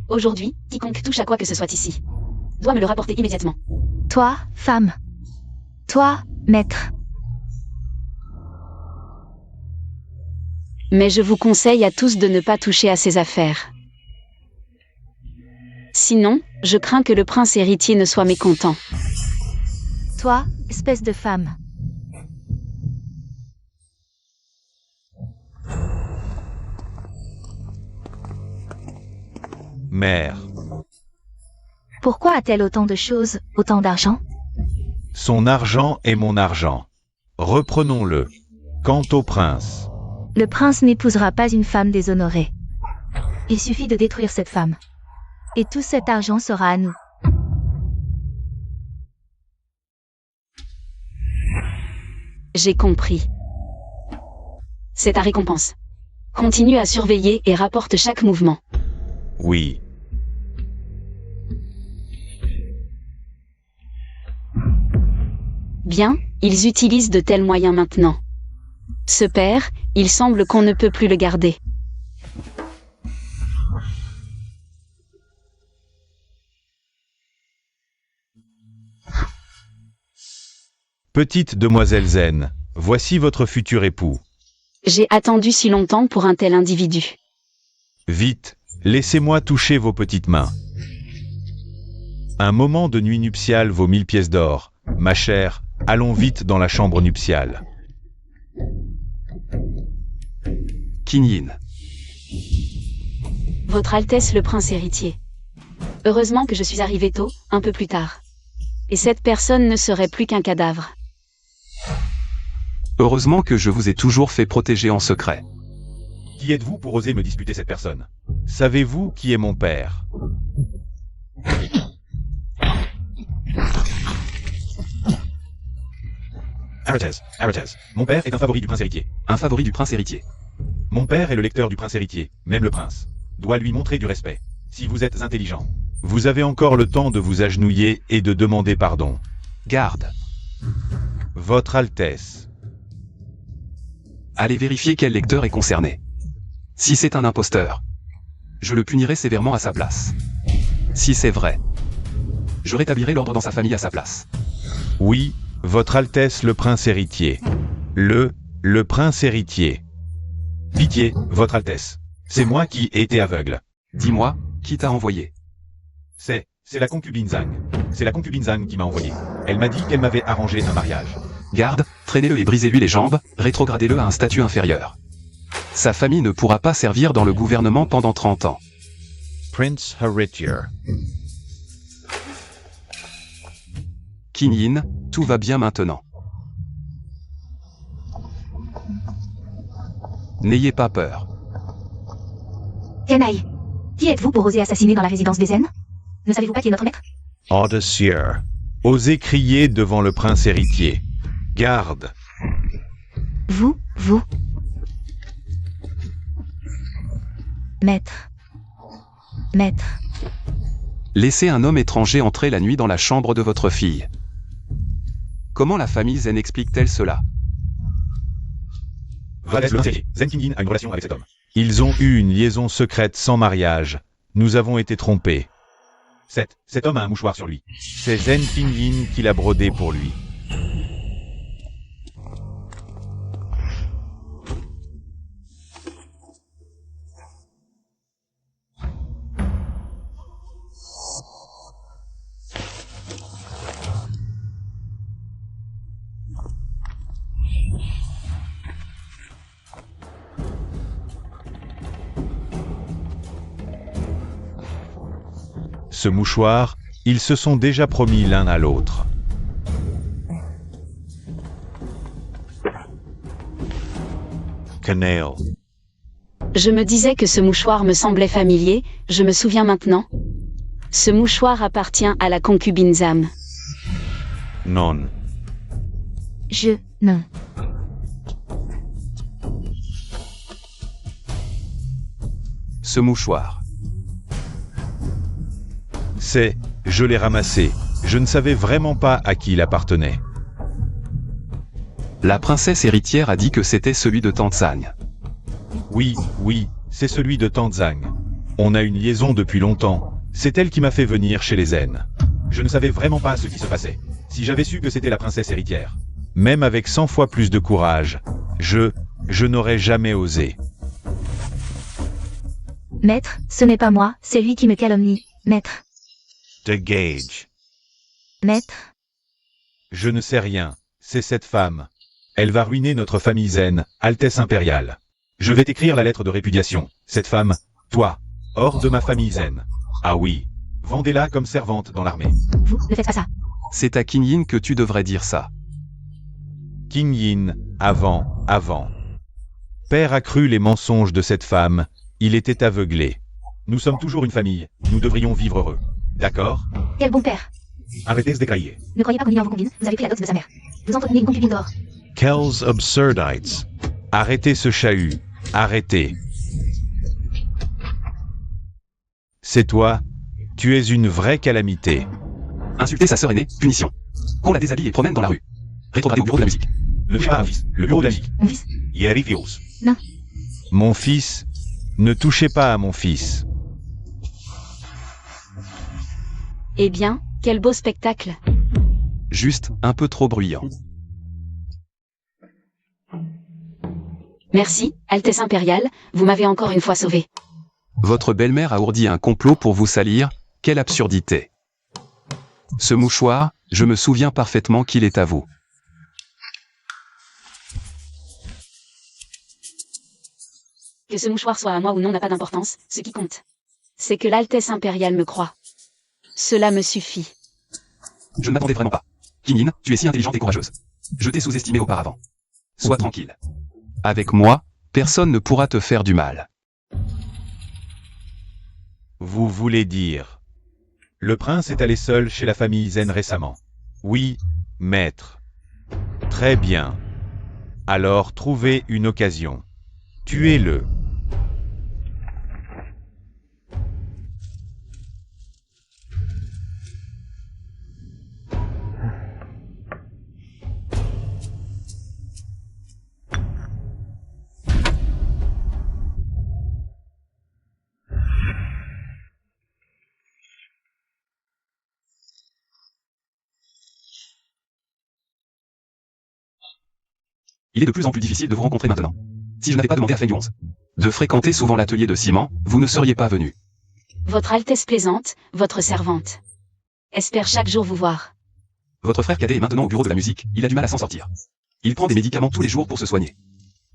Speaker 2: Aujourd'hui, quiconque touche à quoi que ce soit ici doit me le rapporter immédiatement.
Speaker 1: Toi, femme. Toi, maître.
Speaker 2: Mais je vous conseille à tous de ne pas toucher à ces affaires. Sinon, je crains que le prince héritier ne soit mécontent.
Speaker 1: Toi, espèce de femme.
Speaker 3: Mère.
Speaker 1: Pourquoi a-t-elle autant de choses, autant d'argent?
Speaker 3: Son argent est mon argent. Reprenons-le. Quant au prince,
Speaker 1: Le prince n'épousera pas une femme déshonorée. Il suffit de détruire cette femme. Et tout cet argent sera à nous.
Speaker 2: J'ai compris. C'est ta récompense. Continue à surveiller et rapporte chaque mouvement.
Speaker 3: oui.
Speaker 2: Bien, ils utilisent de tels moyens maintenant. Ce père, il semble qu'on ne peut plus le garder.
Speaker 3: Petite demoiselle Zen, voici votre futur époux.
Speaker 2: J'ai attendu si longtemps pour un tel individu.
Speaker 3: Vite, laissez-moi toucher vos petites mains. Un moment de nuit nuptiale vaut 1000 pièces d'or. Ma chère, allons vite dans la chambre nuptiale.
Speaker 4: Qin Yin.
Speaker 2: Votre Altesse le prince héritier. Heureusement que je suis arrivé tôt, un peu plus tard. Et cette personne ne serait plus qu'un cadavre.
Speaker 4: Heureusement que je vous ai toujours fait protéger en secret.
Speaker 3: Qui êtes-vous pour oser me disputer cette personne? Savez-vous qui est mon père? Arrêtez. Mon père est un favori du prince héritier.
Speaker 4: Un favori du prince héritier.
Speaker 3: Mon père est le lecteur du prince héritier, même le prince doit lui montrer du respect. Si vous êtes intelligent, vous avez encore le temps de vous agenouiller et de demander pardon.
Speaker 4: Garde.
Speaker 3: Votre Altesse.
Speaker 4: Allez vérifier quel lecteur est concerné. Si c'est un imposteur, je le punirai sévèrement à sa place. Si c'est vrai, je rétablirai l'ordre dans sa famille à sa place.
Speaker 3: Oui, Votre Altesse le prince héritier. Le prince héritier. Pitié, Votre Altesse. C'est moi qui ai été aveugle.
Speaker 4: Dis-moi, qui t'a envoyé?
Speaker 3: C'est la concubine Zhang. C'est la concubine Zhang qui m'a envoyé. Elle m'a dit qu'elle m'avait arrangé un mariage.
Speaker 4: Garde, traînez-le et brisez-lui les jambes, rétrogradez-le à un statut inférieur. Sa famille ne pourra pas servir dans le gouvernement pendant 30 ans.
Speaker 5: Prince Héritier.
Speaker 4: Qin Yin, tout va bien maintenant. N'ayez pas peur.
Speaker 1: Yanai, qui êtes-vous pour oser assassiner dans la résidence des Zen? Ne savez-vous pas qui est notre maître?
Speaker 5: Audacieux.
Speaker 3: Osez crier devant le prince héritier. Garde.
Speaker 1: Vous. Maître.
Speaker 4: Laissez un homme étranger entrer la nuit dans la chambre de votre fille. Comment la famille Zen explique-t-elle cela?
Speaker 3: Valdez le Zen Qingyin a une relation avec cet homme. Ils ont eu une liaison secrète sans mariage. Nous avons été trompés. Cet homme a un mouchoir sur lui. C'est Zen Qingyin qui l'a brodé pour lui. Ce mouchoir, ils se sont déjà promis l'un à l'autre.
Speaker 5: Canal.
Speaker 2: Je me disais que ce mouchoir me semblait familier, je me souviens maintenant. Ce mouchoir appartient à la concubine Zam.
Speaker 5: Non.
Speaker 1: Non.
Speaker 4: Ce mouchoir.
Speaker 3: Je l'ai ramassé. Je ne savais vraiment pas à qui il appartenait.
Speaker 4: La princesse héritière a dit que c'était celui de Tante Zhang.
Speaker 3: Oui, c'est celui de Tante Zhang. On a une liaison depuis longtemps. C'est elle qui m'a fait venir chez les Zen. Je ne savais vraiment pas ce qui se passait. Si j'avais su que c'était la princesse héritière. Même avec 100 fois plus de courage, je n'aurais jamais osé.
Speaker 1: Maître, ce n'est pas moi, c'est lui qui me calomnie. Maître.
Speaker 5: De Gage.
Speaker 1: Maître.
Speaker 3: Je ne sais rien. C'est cette femme. Elle va ruiner notre famille Zen, Altesse impériale. Je vais t'écrire la lettre de répudiation. Cette femme, toi, hors de ma famille Zen. Ah oui. Vendez-la comme servante dans l'armée.
Speaker 1: Vous ne faites pas ça.
Speaker 4: C'est à Qingyin que tu devrais dire ça.
Speaker 3: Qingyin, avant. Père a cru les mensonges de cette femme. Il était aveuglé. Nous sommes toujours une famille. Nous devrions vivre heureux. D'accord?
Speaker 1: Quel bon père.
Speaker 3: Arrêtez de décailler.
Speaker 1: Ne croyez pas qu'en ignorant vos concubines, vous avez pris la dot de sa mère. Vous entretenez une concubine d'or.
Speaker 5: Kells Absurdites.
Speaker 3: Arrêtez ce chahut. Arrêtez. C'est toi. Tu es une vraie calamité.
Speaker 4: Insulter sa sœur aînée, punition. Qu'on la déshabille et promène dans la rue. Rétrograder au bureau de la musique.
Speaker 3: Le bureau de la musique.
Speaker 1: Mon fils.
Speaker 3: Hierifios.
Speaker 1: Non.
Speaker 3: Mon fils. Ne touchez pas à mon fils.
Speaker 2: Eh bien, quel beau spectacle.
Speaker 4: Juste un peu trop bruyant.
Speaker 2: Merci, Altesse impériale, vous m'avez encore une fois sauvé.
Speaker 4: Votre belle-mère a ourdi un complot pour vous salir, quelle absurdité. Ce mouchoir, je me souviens parfaitement qu'il est à vous.
Speaker 2: Que ce mouchoir soit à moi ou non n'a pas d'importance, ce qui compte, c'est que l'Altesse impériale me croit. Cela me suffit.
Speaker 4: Je ne m'attendais vraiment pas. Qingyin, tu es si intelligente et courageuse. Je t'ai sous-estimé auparavant. Sois tranquille. Avec moi, personne ne pourra te faire du mal.
Speaker 3: Vous voulez dire. Le prince est allé seul chez la famille Zen récemment. Oui, maître. Très bien. Alors trouvez une occasion. Tuez-le.
Speaker 4: Il est de plus en plus difficile de vous rencontrer maintenant. Si je n'avais pas demandé à Feng Yuanzi de fréquenter souvent l'atelier de ciment, vous ne seriez pas venu.
Speaker 2: Votre Altesse plaisante, votre servante. Espère chaque jour vous voir.
Speaker 4: Votre frère cadet est maintenant au bureau de la musique, il a du mal à s'en sortir. Il prend des médicaments tous les jours pour se soigner.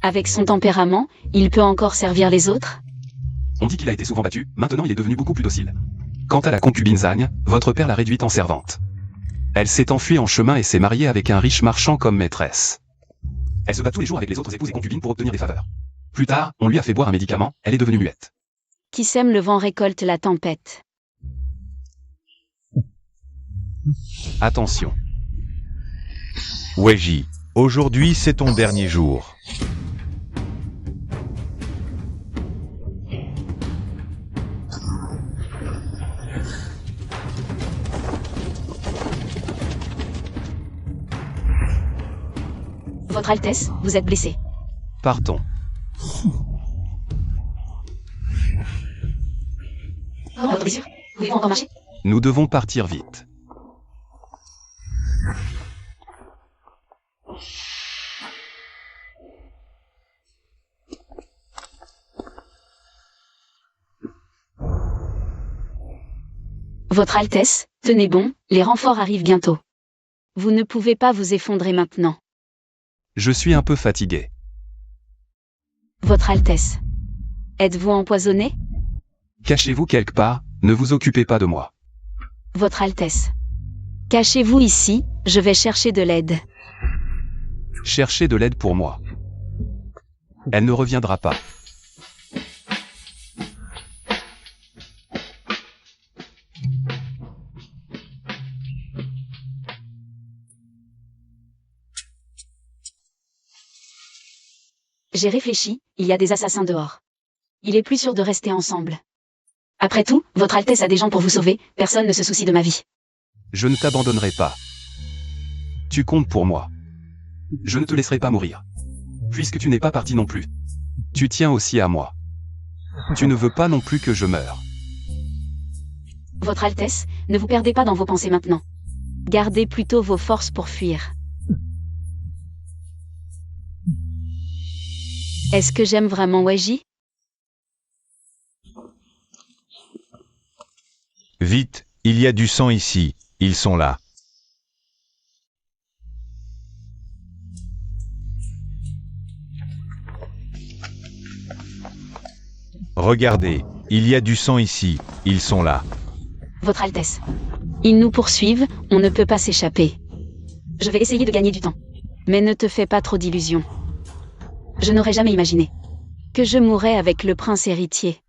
Speaker 2: Avec son tempérament, il peut encore servir les autres?
Speaker 4: On dit qu'il a été souvent battu, maintenant il est devenu beaucoup plus docile. Quant à la concubine Zhang, votre père l'a réduite en servante. Elle s'est enfuie en chemin et s'est mariée avec un riche marchand comme maîtresse. Elle se bat tous les jours avec les autres épouses et concubines pour obtenir des faveurs. Plus tard, on lui a fait boire un médicament, elle est devenue muette.
Speaker 2: Qui sème le vent récolte la tempête.
Speaker 4: Attention.
Speaker 3: Weiji, Aujourd'hui, c'est ton dernier jour.
Speaker 2: Votre Altesse, vous êtes blessé.
Speaker 4: Partons.
Speaker 2: Comment va votre blessure? Pouvez-vous encore marcher?
Speaker 4: Nous devons partir vite.
Speaker 2: Votre Altesse, tenez bon, les renforts arrivent bientôt. Vous ne pouvez pas vous effondrer maintenant.
Speaker 4: Je suis un peu fatigué.
Speaker 2: Votre Altesse. Êtes-vous empoisonné?
Speaker 4: Cachez-vous quelque part, ne vous occupez pas de moi.
Speaker 2: Votre Altesse. Cachez-vous ici, je vais chercher de l'aide.
Speaker 4: Cherchez de l'aide pour moi. Elle ne reviendra pas.
Speaker 2: J'ai réfléchi, il y a des assassins dehors. Il est plus sûr de rester ensemble. Après tout, votre Altesse a des gens pour vous sauver, personne ne se soucie de ma vie.
Speaker 4: Je ne t'abandonnerai pas. Tu comptes pour moi. Je ne te laisserai pas mourir. Puisque tu n'es pas parti non plus. Tu tiens aussi à moi. Tu ne veux pas non plus que je meure.
Speaker 2: Votre Altesse, ne vous perdez pas dans vos pensées maintenant. Gardez plutôt vos forces pour fuir. Est-ce que j'aime vraiment Weji?
Speaker 3: Vite, il y a du sang ici, ils sont là. Regardez, il y a du sang ici, ils sont là.
Speaker 2: Votre Altesse. Ils nous poursuivent, on ne peut pas s'échapper. Je vais essayer de gagner du temps. Mais ne te fais pas trop d'illusions. Je n'aurais jamais imaginé que je mourrais avec le prince héritier.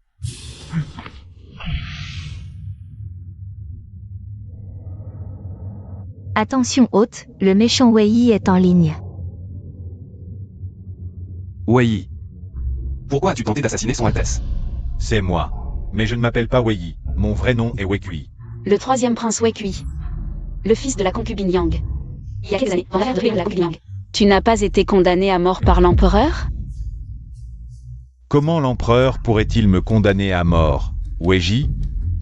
Speaker 1: Attention hôte, le méchant Wei est en ligne.
Speaker 4: Wei. Pourquoi as-tu tenté d'assassiner son Altesse?
Speaker 3: C'est moi. Mais je ne m'appelle pas Wei, mon vrai nom est Wekui.
Speaker 2: Le troisième prince Wekui. Le fils de la concubine Yang. Il y a quelques années, dans l'affaire de la concubine Yang. Tu n'as pas été condamné à mort par l'empereur?
Speaker 3: Comment l'empereur pourrait-il me condamner à mort, Weiji?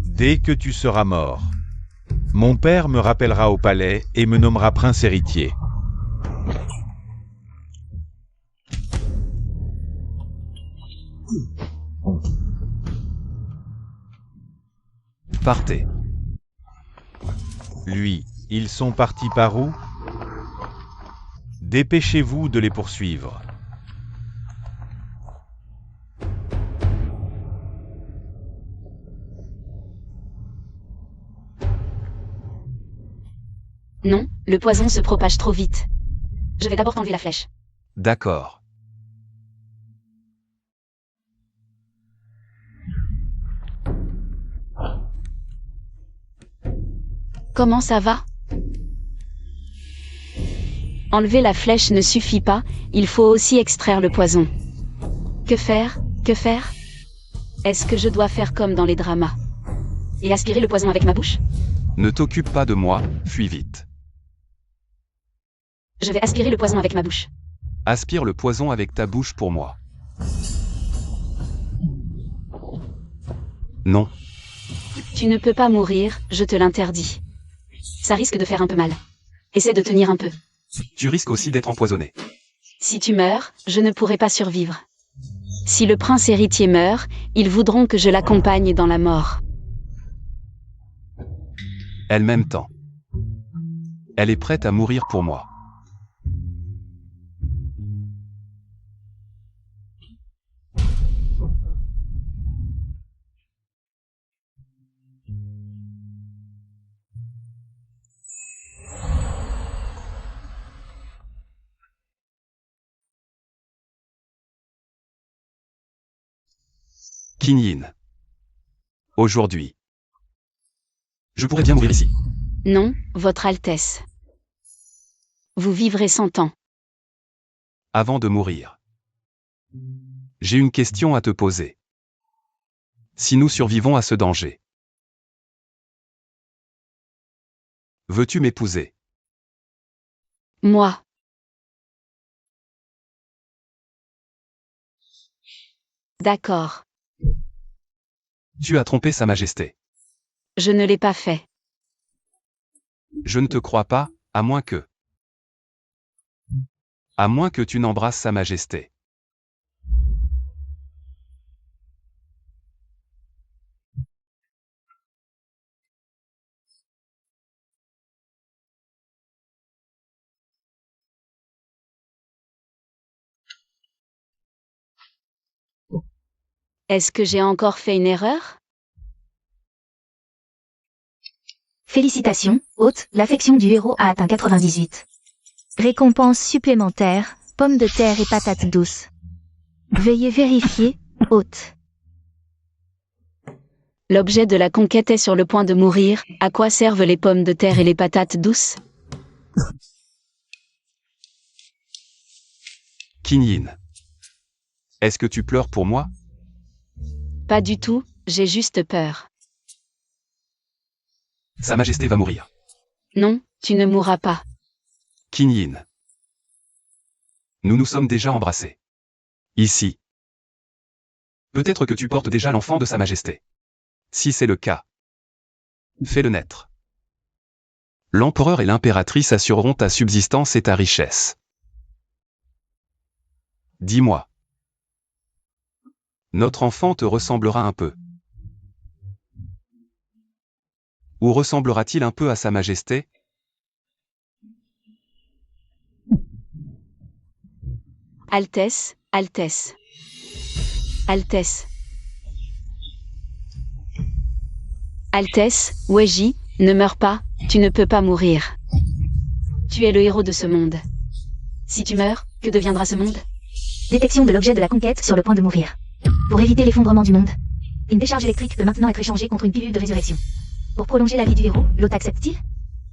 Speaker 3: Dès que tu seras mort. Mon père me rappellera au palais et me nommera prince héritier.
Speaker 4: Partez.
Speaker 3: Lui, ils sont partis par où? Dépêchez-vous de les poursuivre.
Speaker 2: Non, le poison se propage trop vite. Je vais d'abord t'enlever la flèche.
Speaker 4: D'accord.
Speaker 2: Comment ça va? Enlever la flèche ne suffit pas, il faut aussi extraire le poison. Que faire? Que faire? Est-ce que je dois faire comme dans les dramas? Et aspirer le poison avec ma bouche?
Speaker 4: Ne t'occupe pas de moi, fuis vite.
Speaker 2: Je vais aspirer le poison avec ma bouche.
Speaker 4: Aspire le poison avec ta bouche pour moi. Non.
Speaker 2: Tu ne peux pas mourir, je te l'interdis. Ça risque de faire un peu mal. Essaie de tenir un peu.
Speaker 4: Tu risques aussi d'être empoisonné.
Speaker 2: Si tu meurs, je ne pourrai pas survivre. Si le prince héritier meurt, ils voudront que je l'accompagne dans la mort.
Speaker 4: Elle m'aime tant. Elle est prête à mourir pour moi. Kinyin. Aujourd'hui. Je pourrais bien mourir ici.
Speaker 2: Non, Votre Altesse. Vous vivrez 100 ans.
Speaker 4: Avant de mourir. J'ai une question à te poser. Si nous survivons à ce danger, veux-tu m'épouser?
Speaker 2: Moi. D'accord.
Speaker 4: Tu as trompé Sa Majesté.
Speaker 2: Je ne l'ai pas fait.
Speaker 4: Je ne te crois pas, à moins que... À moins que tu n'embrasses Sa Majesté.
Speaker 2: Est-ce que j'ai encore fait une erreur?
Speaker 1: Félicitations, hôte, l'affection du héros a atteint 98. Récompense supplémentaire, pommes de terre et patates douces. Veuillez vérifier, hôte.
Speaker 2: L'objet de la conquête est sur le point de mourir. À quoi servent les pommes de terre et les patates douces?
Speaker 4: Kinyin. Est-ce que tu pleures pour moi?
Speaker 2: Pas du tout, j'ai juste peur.
Speaker 4: Sa Majesté va mourir.
Speaker 2: Non, tu ne mourras pas.
Speaker 4: Kinyin. Nous nous sommes déjà embrassés. Ici. Peut-être que tu portes déjà l'enfant de Sa Majesté. Si c'est le cas, fais-le naître. L'empereur et l'impératrice assureront ta subsistance et ta richesse. Dis-moi. Notre enfant te ressemblera un peu. Ou ressemblera-t-il un peu à Sa Majesté?
Speaker 2: Altesse, Altesse. Altesse. Altesse, Weji, ne meurs pas, tu ne peux pas mourir. Tu es le héros de ce monde. Si tu meurs, que deviendra ce monde?
Speaker 1: Détection de l'objet de la conquête sur le point de mourir. Pour éviter l'effondrement du monde. Une décharge électrique peut maintenant être échangée contre une pilule de résurrection. Pour prolonger la vie du héros, l'hôte accepte-t-il?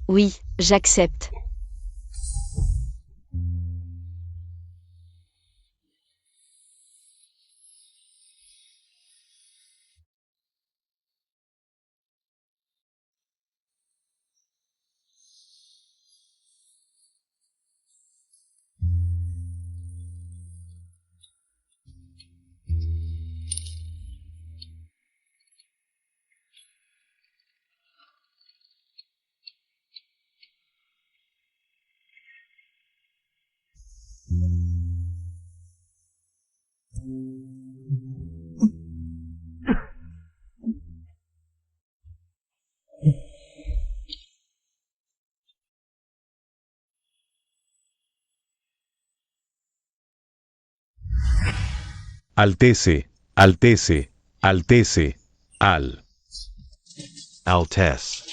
Speaker 2: Oui, j'accepte.
Speaker 3: Altesse, Altesse, Altesse, Al.
Speaker 5: Altesse.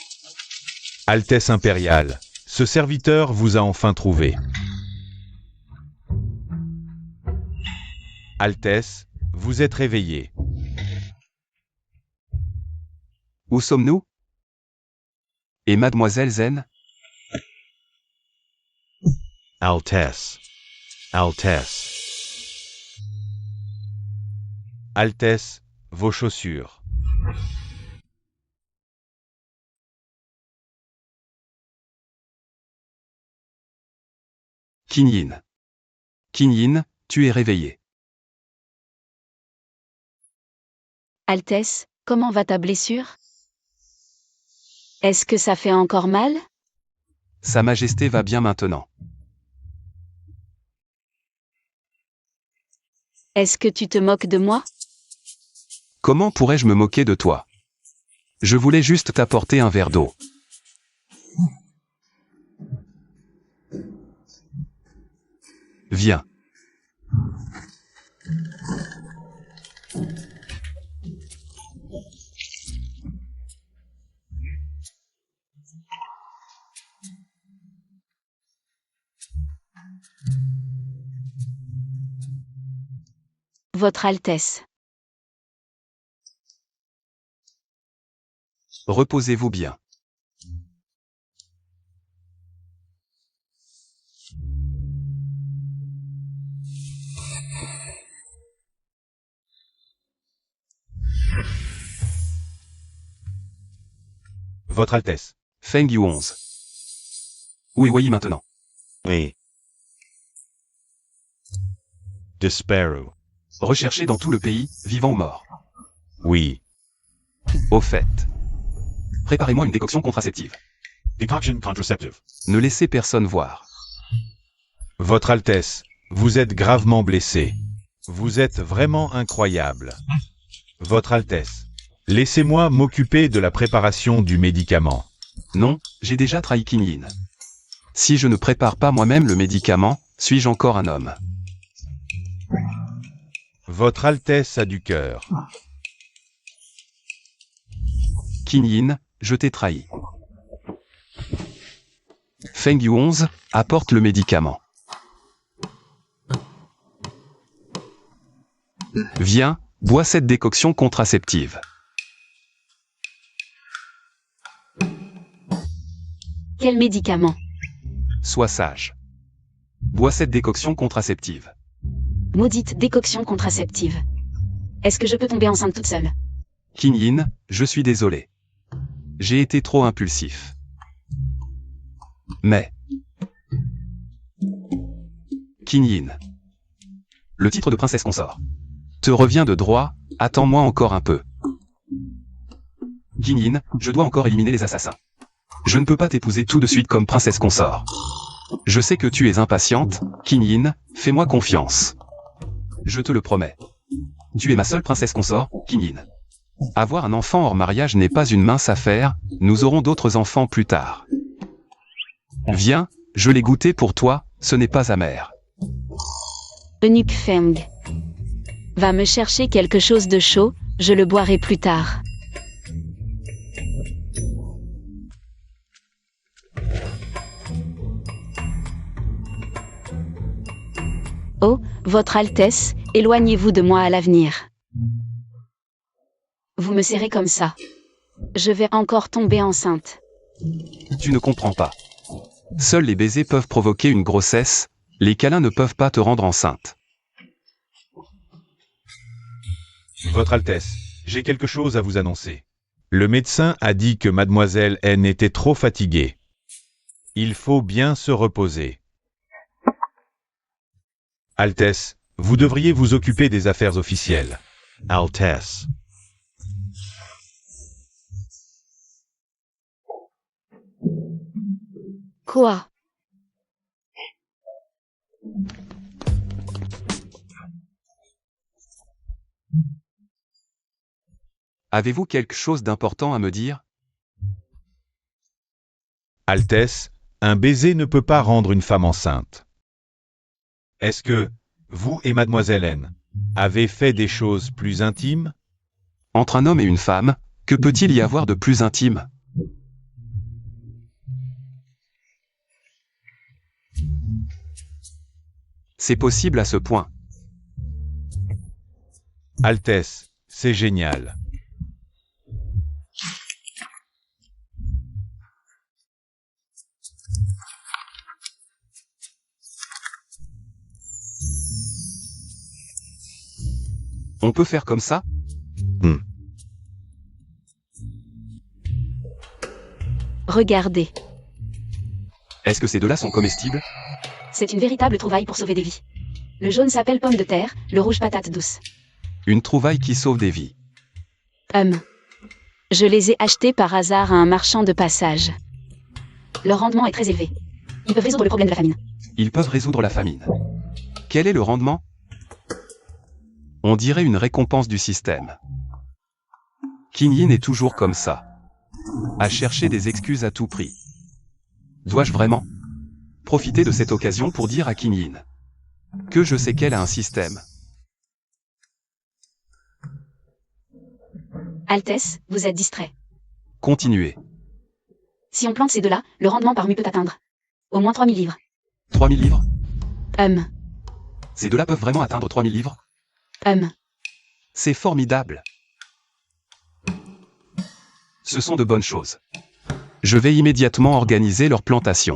Speaker 3: Altesse impériale, ce serviteur vous a enfin trouvé. Altesse, vous êtes réveillé.
Speaker 4: Où sommes-nous? Et Mademoiselle Zen?
Speaker 5: Altesse. Altesse.
Speaker 3: Altesse, vos chaussures.
Speaker 4: Kinyin. Kinyin, tu es réveillé.
Speaker 2: Altesse, comment va ta blessure? Est-ce que ça fait encore mal?
Speaker 4: Sa Majesté va bien maintenant.
Speaker 2: Est-ce que tu te moques de moi?
Speaker 4: Comment pourrais-je me moquer de toi? Je voulais juste t'apporter un verre d'eau. Viens.
Speaker 2: Votre Altesse.
Speaker 4: Reposez-vous bien.
Speaker 3: Votre Altesse.
Speaker 4: Feng Yu 11. Où est Wei maintenant?
Speaker 5: Oui. Despero.
Speaker 4: Recherché dans tout le pays, vivant ou mort.
Speaker 5: Oui.
Speaker 4: Au fait. Préparez-moi une décoction contraceptive.
Speaker 3: Decoction contraceptive.
Speaker 4: Ne laissez personne voir.
Speaker 3: Votre Altesse, vous êtes gravement blessé. Vous êtes vraiment incroyable. Votre Altesse, laissez-moi m'occuper de la préparation du médicament.
Speaker 4: Non, j'ai déjà trahi Qin Yin. Si je ne prépare pas moi-même le médicament, suis-je encore un homme?
Speaker 3: Votre Altesse a du cœur.
Speaker 4: Qin Yin, je t'ai trahi. Feng Yu 11, apporte le médicament. Viens, bois cette décoction contraceptive.
Speaker 2: Quel médicament?
Speaker 4: Sois sage. Bois cette décoction contraceptive.
Speaker 2: Maudite décoction contraceptive. Est-ce que je peux tomber enceinte toute seule?
Speaker 4: Qin Yin, je suis désolé. J'ai été trop impulsif. Mais... Qin Yin. Le titre de princesse consort te revient de droit, attends-moi encore un peu. Qin Yin, je dois encore éliminer les assassins. Je ne peux pas t'épouser tout de suite comme princesse consort. Je sais que tu es impatiente, Qin Yin, fais-moi confiance. Je te le promets. Tu es ma seule princesse consort, Qin Yin. Avoir un enfant hors mariage n'est pas une mince affaire, nous aurons d'autres enfants plus tard. Viens, je l'ai goûté pour toi, ce n'est pas amer.
Speaker 2: Eunuque Feng. Va me chercher quelque chose de chaud, je le boirai plus tard. Oh, Votre Altesse, éloignez-vous de moi à l'avenir. Vous me serrez comme ça. Je vais encore tomber enceinte.
Speaker 4: Tu ne comprends pas. Seuls les baisers peuvent provoquer une grossesse, les câlins ne peuvent pas te rendre enceinte.
Speaker 3: Votre Altesse, j'ai quelque chose à vous annoncer. Le médecin a dit que Mademoiselle N était trop fatiguée. Il faut bien se reposer. Altesse, vous devriez vous occuper des affaires officielles.
Speaker 5: Altesse.
Speaker 2: Quoi?
Speaker 4: Avez-vous quelque chose d'important à me dire?
Speaker 3: Altesse, un baiser ne peut pas rendre une femme enceinte. Est-ce que, vous et Mademoiselle N, avez fait des choses plus intimes?
Speaker 4: Entre un homme et une femme, que peut-il y avoir de plus intime? C'est possible à ce point.
Speaker 3: Altesse, c'est génial.
Speaker 4: On peut faire comme ça?
Speaker 2: Regardez.
Speaker 4: Est-ce que ces deux-là sont comestibles?
Speaker 2: C'est une véritable trouvaille pour sauver des vies. Le jaune s'appelle pomme de terre, le rouge patate douce.
Speaker 4: Une trouvaille qui sauve des vies.
Speaker 2: Je les ai achetés par hasard à un marchand de passage. Leur rendement est très élevé. Ils peuvent résoudre le problème de la famine.
Speaker 4: Ils peuvent résoudre la famine. Quel est le rendement? On dirait une récompense du système. Qin Yin est toujours comme ça. À chercher des excuses à tout prix. Dois-je vraiment profiter de cette occasion pour dire à Qin Yin que je sais qu'elle a un système?
Speaker 2: Altesse, vous êtes distrait.
Speaker 4: Continuez.
Speaker 2: Si on plante ces deux-là, le rendement par mue peut atteindre au moins 3000 livres.
Speaker 4: 3000 livres?
Speaker 2: Hum,
Speaker 4: Ces deux-là peuvent vraiment atteindre 3000 livres? C'est formidable. Ce sont de bonnes choses. Je vais immédiatement organiser leur plantation.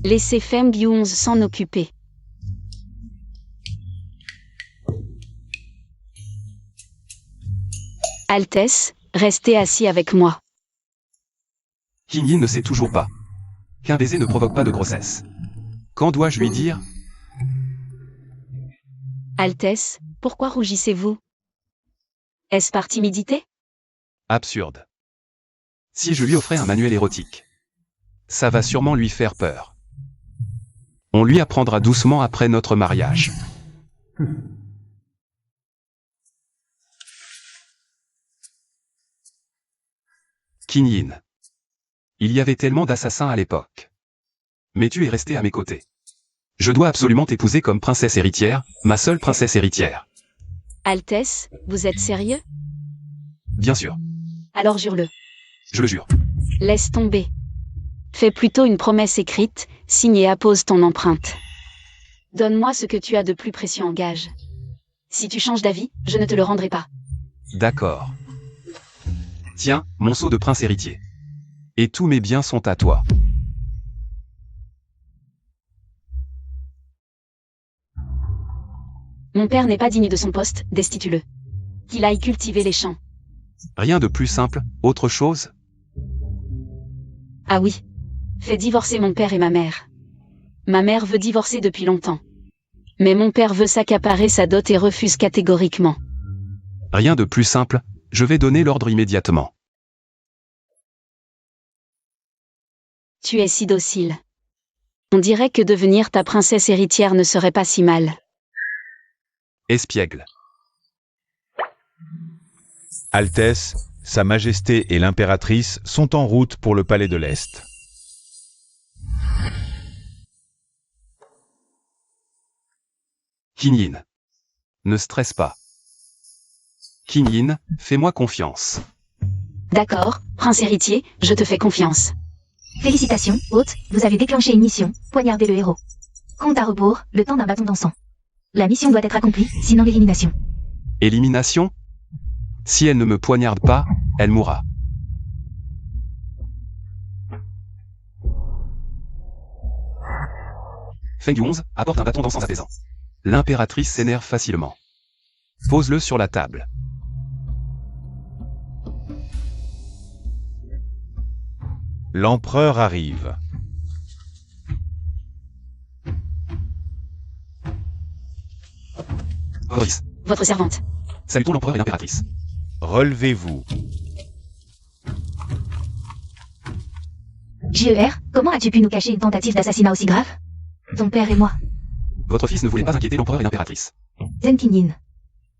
Speaker 2: Laissez Feng Yu 11 s'en occuper. Altesse, Restez assis avec moi.
Speaker 4: Qin Yin ne sait toujours pas qu'un baiser ne provoque pas de grossesse. Quand dois-je lui dire?
Speaker 2: Altesse, pourquoi rougissez-vous? Est-ce par timidité?
Speaker 4: Absurde. Si je lui offrais un manuel érotique, ça va sûrement lui faire peur. On lui apprendra doucement après notre mariage. Qin Yin. Il y avait tellement d'assassins à l'époque. Mais tu es resté à mes côtés. Je dois absolument t'épouser comme princesse héritière, ma seule princesse héritière.
Speaker 2: Altesse, vous êtes sérieux?
Speaker 4: Bien sûr,
Speaker 2: Alors jure-le.
Speaker 4: je le jure.
Speaker 2: Laisse tomber. Fais plutôt une promesse écrite, signe et appose ton empreinte. Donne-moi ce que tu as de plus précieux en gage. Si tu changes d'avis, je ne te le rendrai pas.
Speaker 4: D'accord. Tiens, mon sceau de prince héritier. Et tous mes biens sont à toi.
Speaker 2: Mon père n'est pas digne de son poste, destitue-le. Qu'il aille cultiver les champs.
Speaker 4: Rien de plus simple, autre chose?
Speaker 2: Ah oui. Fais divorcer mon père et ma mère. Ma mère veut divorcer depuis longtemps. Mais mon père veut s'accaparer sa dot et refuse catégoriquement.
Speaker 4: Rien de plus simple, je vais donner l'ordre immédiatement.
Speaker 2: Tu es si docile. On dirait que devenir ta princesse héritière ne serait pas si mal.
Speaker 4: Espiègle.
Speaker 3: Altesse, Sa Majesté et l'impératrice sont en route pour le palais de l'Est.
Speaker 4: Qin Yin. Ne stresse pas. Qin Yin, fais-moi confiance.
Speaker 2: D'accord, prince héritier, je te fais confiance.
Speaker 1: Félicitations, hôte, vous avez déclenché une mission, poignarder le héros. Compte à rebours, le temps d'un bâton d'encens. La mission doit être accomplie, sinon l'élimination.
Speaker 4: Élimination? Si elle ne me poignarde pas, elle mourra. Feng Yu 11, apporte un bâton d'encens apaisant. L'impératrice s'énerve facilement. Pose-le sur la table.
Speaker 3: L'empereur arrive.
Speaker 4: Boris,
Speaker 2: Votre servante.
Speaker 4: salutons l'empereur et l'impératrice.
Speaker 3: Relevez-vous.
Speaker 1: JER, comment as-tu pu nous cacher une tentative d'assassinat aussi grave? Ton père et moi.
Speaker 4: Votre fils ne voulait pas inquiéter l'empereur et l'impératrice.
Speaker 1: Zen Qin Yin.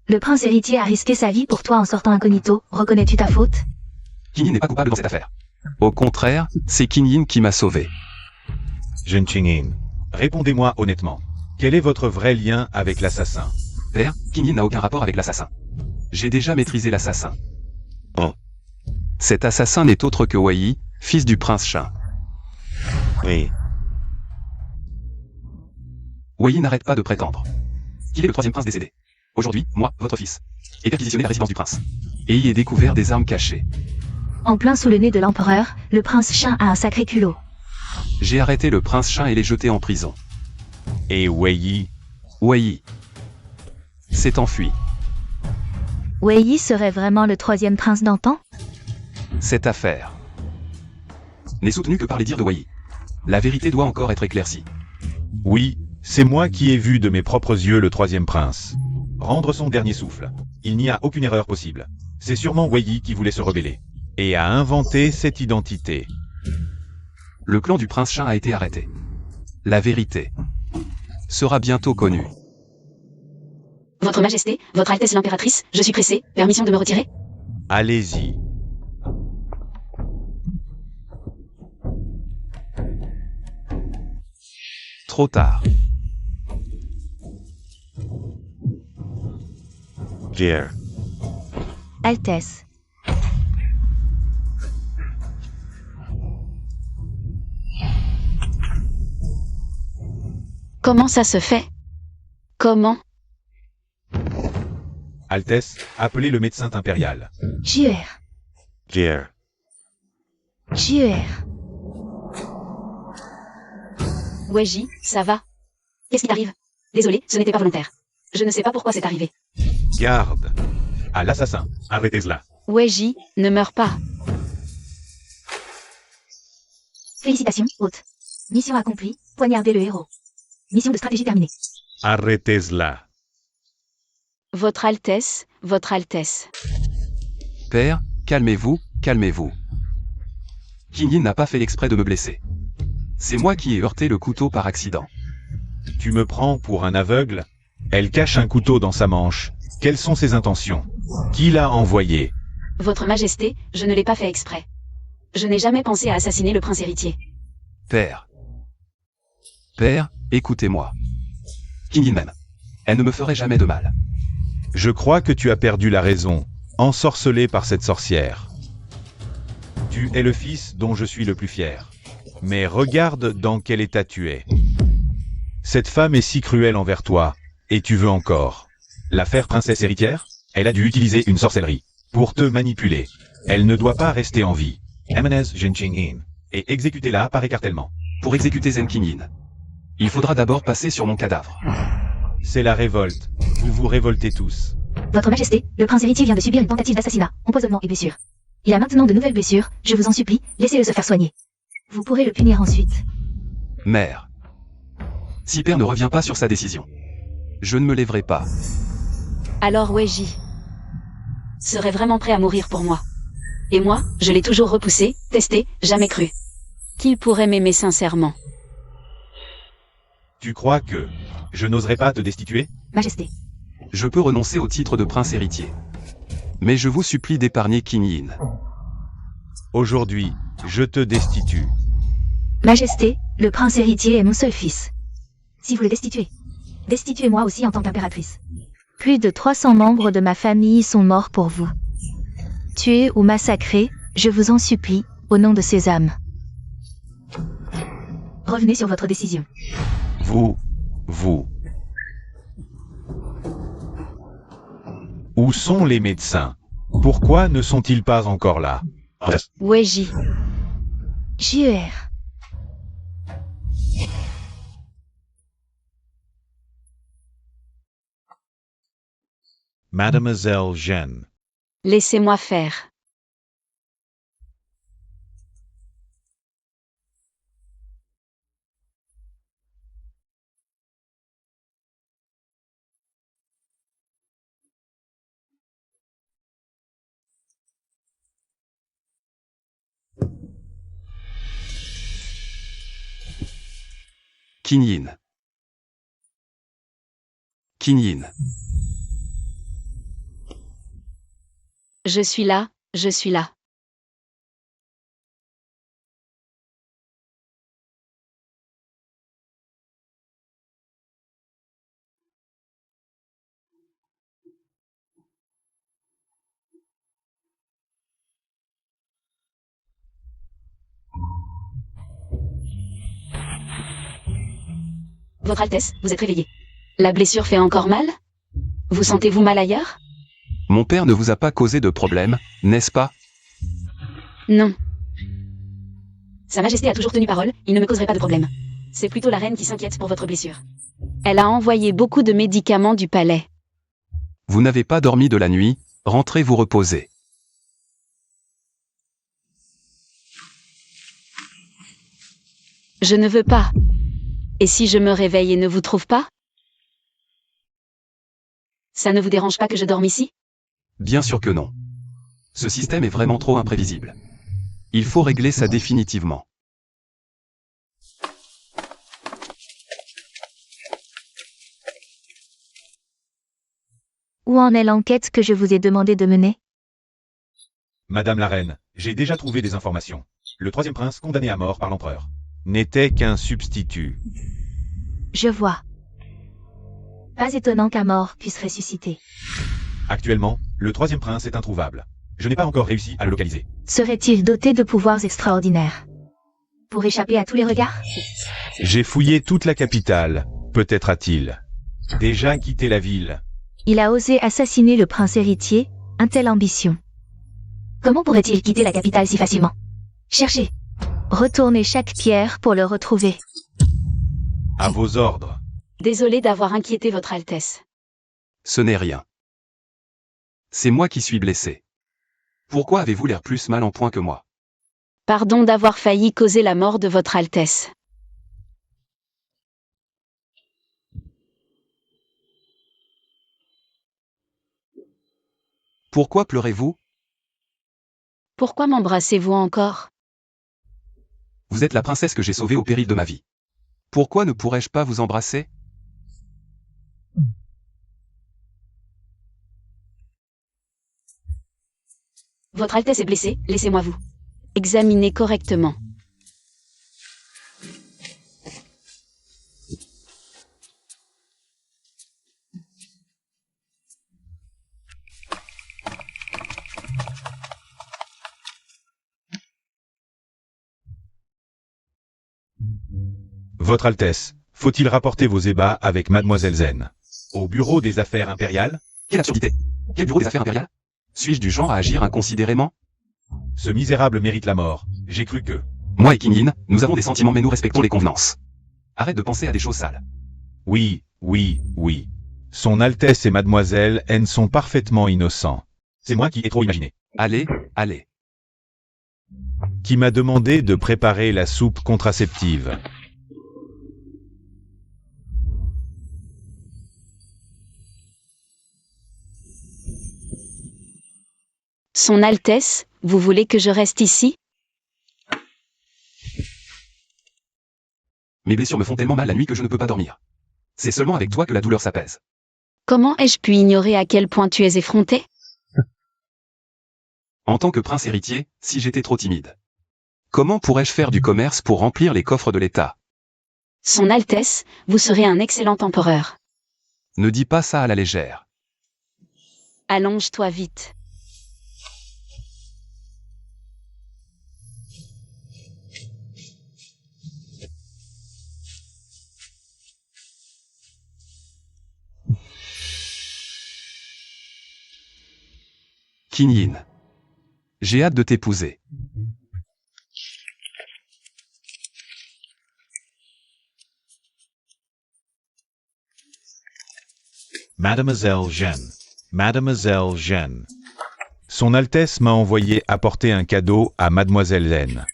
Speaker 1: Le prince héritier a risqué sa vie pour toi en sortant incognito, reconnais-tu ta faute?
Speaker 4: Qin Yin n'est pas coupable dans cette affaire. Au contraire, c'est Qin Yin qui m'a sauvé.
Speaker 3: Jin Qingyin, répondez-moi honnêtement. Quel est votre vrai lien avec l'assassin?
Speaker 4: Père, Qin Yin n'a aucun rapport avec l'assassin. J'ai déjà maîtrisé l'assassin.
Speaker 5: Oh.
Speaker 4: Cet assassin n'est autre que Wei Yi, fils du prince Shin.
Speaker 5: Oui.
Speaker 4: Wei Yi n'arrête pas de prétendre qu'il est le troisième prince décédé. Aujourd'hui, moi, votre fils, ai perquisitionné la résidence du prince. Et y ai découvert des armes cachées.
Speaker 1: En plein sous le nez de l'empereur, le prince Shin a un sacré culot.
Speaker 4: J'ai arrêté le prince Shin et l'ai jeté en prison.
Speaker 3: Et Wei Yi?
Speaker 4: Wei Yi s'est enfui.
Speaker 1: Wei Yi serait vraiment le troisième prince d'antan?
Speaker 4: Cette affaire n'est soutenue que par les dires de Wei Yi. La vérité doit encore être éclaircie.
Speaker 3: Oui, c'est moi qui ai vu de mes propres yeux le troisième prince rendre son dernier souffle. Il n'y a aucune erreur possible. C'est sûrement Wei Yi qui voulait se rebeller et a inventé cette identité.
Speaker 4: Le clan du prince Shin a été arrêté. La vérité sera bientôt connue.
Speaker 2: Votre Majesté, Votre Altesse l'impératrice, je suis pressé, permission de me retirer?
Speaker 3: Allez-y.
Speaker 4: Trop tard.
Speaker 5: Jer.
Speaker 1: Altesse.
Speaker 2: Comment ça se fait? Comment?
Speaker 3: Altesse, appelez le médecin impérial.
Speaker 1: JER.
Speaker 5: Jer.
Speaker 1: JER.
Speaker 2: Weiji, ça va? Qu'est-ce qui t'arrive? Désolé, ce n'était pas volontaire. Je ne sais pas pourquoi c'est arrivé.
Speaker 3: Garde. À l'assassin. Arrêtez-la.
Speaker 2: Weiji, ne meurs pas.
Speaker 1: Félicitations, hôte. Mission accomplie, poignarder le héros. Mission de stratégie terminée.
Speaker 3: Arrêtez-la.
Speaker 2: Votre Altesse, Votre Altesse.
Speaker 4: Père, calmez-vous, calmez-vous. Kinyin n'a pas fait exprès de me blesser. C'est moi qui ai heurté le couteau par accident.
Speaker 3: Tu me prends pour un aveugle? Elle cache un couteau dans sa manche. Quelles sont ses intentions? Qui l'a envoyé?
Speaker 2: Votre Majesté, je ne l'ai pas fait exprès. Je n'ai jamais pensé à assassiner le prince héritier.
Speaker 4: Père. Père, écoutez-moi. Kinyin m'aime. Elle ne me ferait jamais de mal.
Speaker 3: Je crois que tu as perdu la raison, ensorcelé par cette sorcière. Tu es le fils dont je suis le plus fier. Mais regarde dans quel état tu es. Cette femme est si cruelle envers toi, et tu veux encore la faire princesse héritière? Elle a dû utiliser une sorcellerie pour te manipuler. Elle ne doit pas rester en vie. Emenez Jinching-in. Et exécutez-la par écartèlement.
Speaker 4: Pour exécuter Zen Kinyin, il faudra d'abord passer sur mon cadavre.
Speaker 3: C'est la révolte. Vous vous révoltez tous.
Speaker 1: Votre Majesté, le prince héritier vient de subir une tentative d'assassinat, empoisonnement et blessure. Il a maintenant de nouvelles blessures, je vous en supplie, laissez-le se faire soigner. Vous pourrez le punir ensuite.
Speaker 4: Mère. Si Père ne revient pas sur sa décision, je ne me lèverai pas.
Speaker 2: Alors Weiji serait vraiment prêt à mourir pour moi. Et moi, je l'ai toujours repoussé, testé, jamais cru qu'il pourrait m'aimer sincèrement.
Speaker 3: Tu crois que je n'oserais pas te destituer?
Speaker 1: Majesté.
Speaker 4: Je peux renoncer au titre de prince héritier. Mais je vous supplie d'épargner Kinyin.
Speaker 3: Aujourd'hui, je te destitue.
Speaker 1: Majesté, le prince héritier est mon seul fils. Si vous le destituez, destituez-moi aussi en tant qu'impératrice. Plus de 300 membres de ma famille sont morts pour vous. Tués ou massacrés, je vous en supplie, au nom de ces âmes. Revenez sur votre décision.
Speaker 3: Vous. Où sont les médecins? Pourquoi ne sont-ils pas encore là?
Speaker 2: Weiji,
Speaker 1: JER.
Speaker 3: Mademoiselle Jeanne.
Speaker 2: laissez-moi faire.
Speaker 4: Kinyin. Kinyin.
Speaker 2: Je suis là, je suis là. Votre Altesse, vous êtes réveillée. La blessure fait encore mal? Vous sentez-vous mal ailleurs?
Speaker 4: Mon père ne vous a pas causé de problème, n'est-ce pas?
Speaker 2: Non. Sa Majesté a toujours tenu parole, il ne me causerait pas de problème. C'est plutôt la reine qui s'inquiète pour votre blessure. Elle a envoyé beaucoup de médicaments du palais.
Speaker 4: Vous n'avez pas dormi de la nuit, rentrez vous reposer.
Speaker 2: Je ne veux pas. Et si je me réveille et ne vous trouve pas? Ça ne vous dérange pas que je dorme ici?
Speaker 4: Bien sûr que non. Ce système est vraiment trop imprévisible. Il faut régler ça définitivement.
Speaker 1: Où en est l'enquête que je vous ai demandé de mener?
Speaker 3: Madame la reine, j'ai déjà trouvé des informations. Le troisième prince condamné à mort par l'empereur n'était qu'un substitut.
Speaker 1: Je vois. Pas étonnant qu'un mort puisse ressusciter.
Speaker 3: Actuellement, le troisième prince est introuvable. Je n'ai pas encore réussi à le localiser.
Speaker 1: Serait-il doté de pouvoirs extraordinaires? Pour échapper à tous les regards?
Speaker 3: J'ai fouillé toute la capitale. Peut-être a-t-il déjà quitté la ville.
Speaker 1: Il a osé assassiner le prince héritier, un telle ambition. Comment pourrait-il quitter la capitale si facilement? Cherchez. Retournez chaque pierre pour le retrouver.
Speaker 3: À vos ordres.
Speaker 2: Désolé d'avoir inquiété votre Altesse.
Speaker 4: Ce n'est rien. C'est moi qui suis blessé. Pourquoi avez-vous l'air plus mal en point que moi?
Speaker 2: Pardon d'avoir failli causer la mort de votre Altesse.
Speaker 4: Pourquoi pleurez-vous?
Speaker 2: Pourquoi m'embrassez-vous encore?
Speaker 4: Vous êtes la princesse que j'ai sauvée au péril de ma vie. Pourquoi ne pourrais-je pas vous embrasser?
Speaker 2: Votre Altesse est blessée, laissez-moi vous examiner correctement.
Speaker 3: Votre Altesse, faut-il rapporter vos ébats avec Mademoiselle Zen au bureau des affaires impériales?
Speaker 4: Quelle absurdité! Quel bureau des affaires impériales? Suis-je du genre à agir inconsidérément?
Speaker 3: Ce misérable mérite la mort. J'ai cru que...
Speaker 4: Moi et King Yin, nous avons des sentiments mais nous respectons les convenances. Arrête de penser à des choses sales.
Speaker 3: Oui, oui, oui. Son Altesse et Mademoiselle N sont parfaitement innocents. C'est moi qui ai trop imaginé.
Speaker 4: Allez, allez.
Speaker 3: Qui m'a demandé de préparer la soupe contraceptive.
Speaker 2: Son Altesse, vous voulez que je reste ici?
Speaker 4: Mes blessures me font tellement mal la nuit que je ne peux pas dormir. C'est seulement avec toi que la douleur s'apaise.
Speaker 2: Comment ai-je pu ignorer à quel point tu es effronté?
Speaker 4: En tant que prince héritier, si j'étais trop timide. Comment pourrais-je faire du commerce pour remplir les coffres de l'État?
Speaker 2: Son Altesse, vous serez un excellent empereur.
Speaker 4: Ne dis pas ça à la légère.
Speaker 2: Allonge-toi vite.
Speaker 4: King Yin. J'ai hâte de t'épouser.
Speaker 3: Mademoiselle Jeanne. Mademoiselle Jeanne. Son Altesse m'a envoyé apporter un cadeau à Mademoiselle N.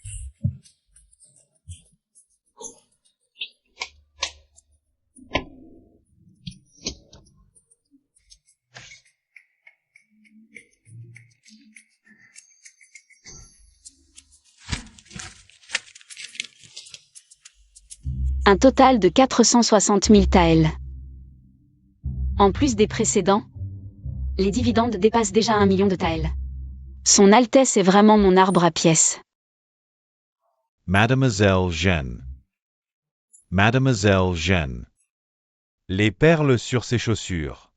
Speaker 2: Un total de 460 000 taels. En plus des précédents, les dividendes dépassent déjà 1 million de taels. Son Altesse est vraiment mon arbre à pièces.
Speaker 3: Mademoiselle Jeanne. Mademoiselle Jeanne. Les perles sur ses chaussures.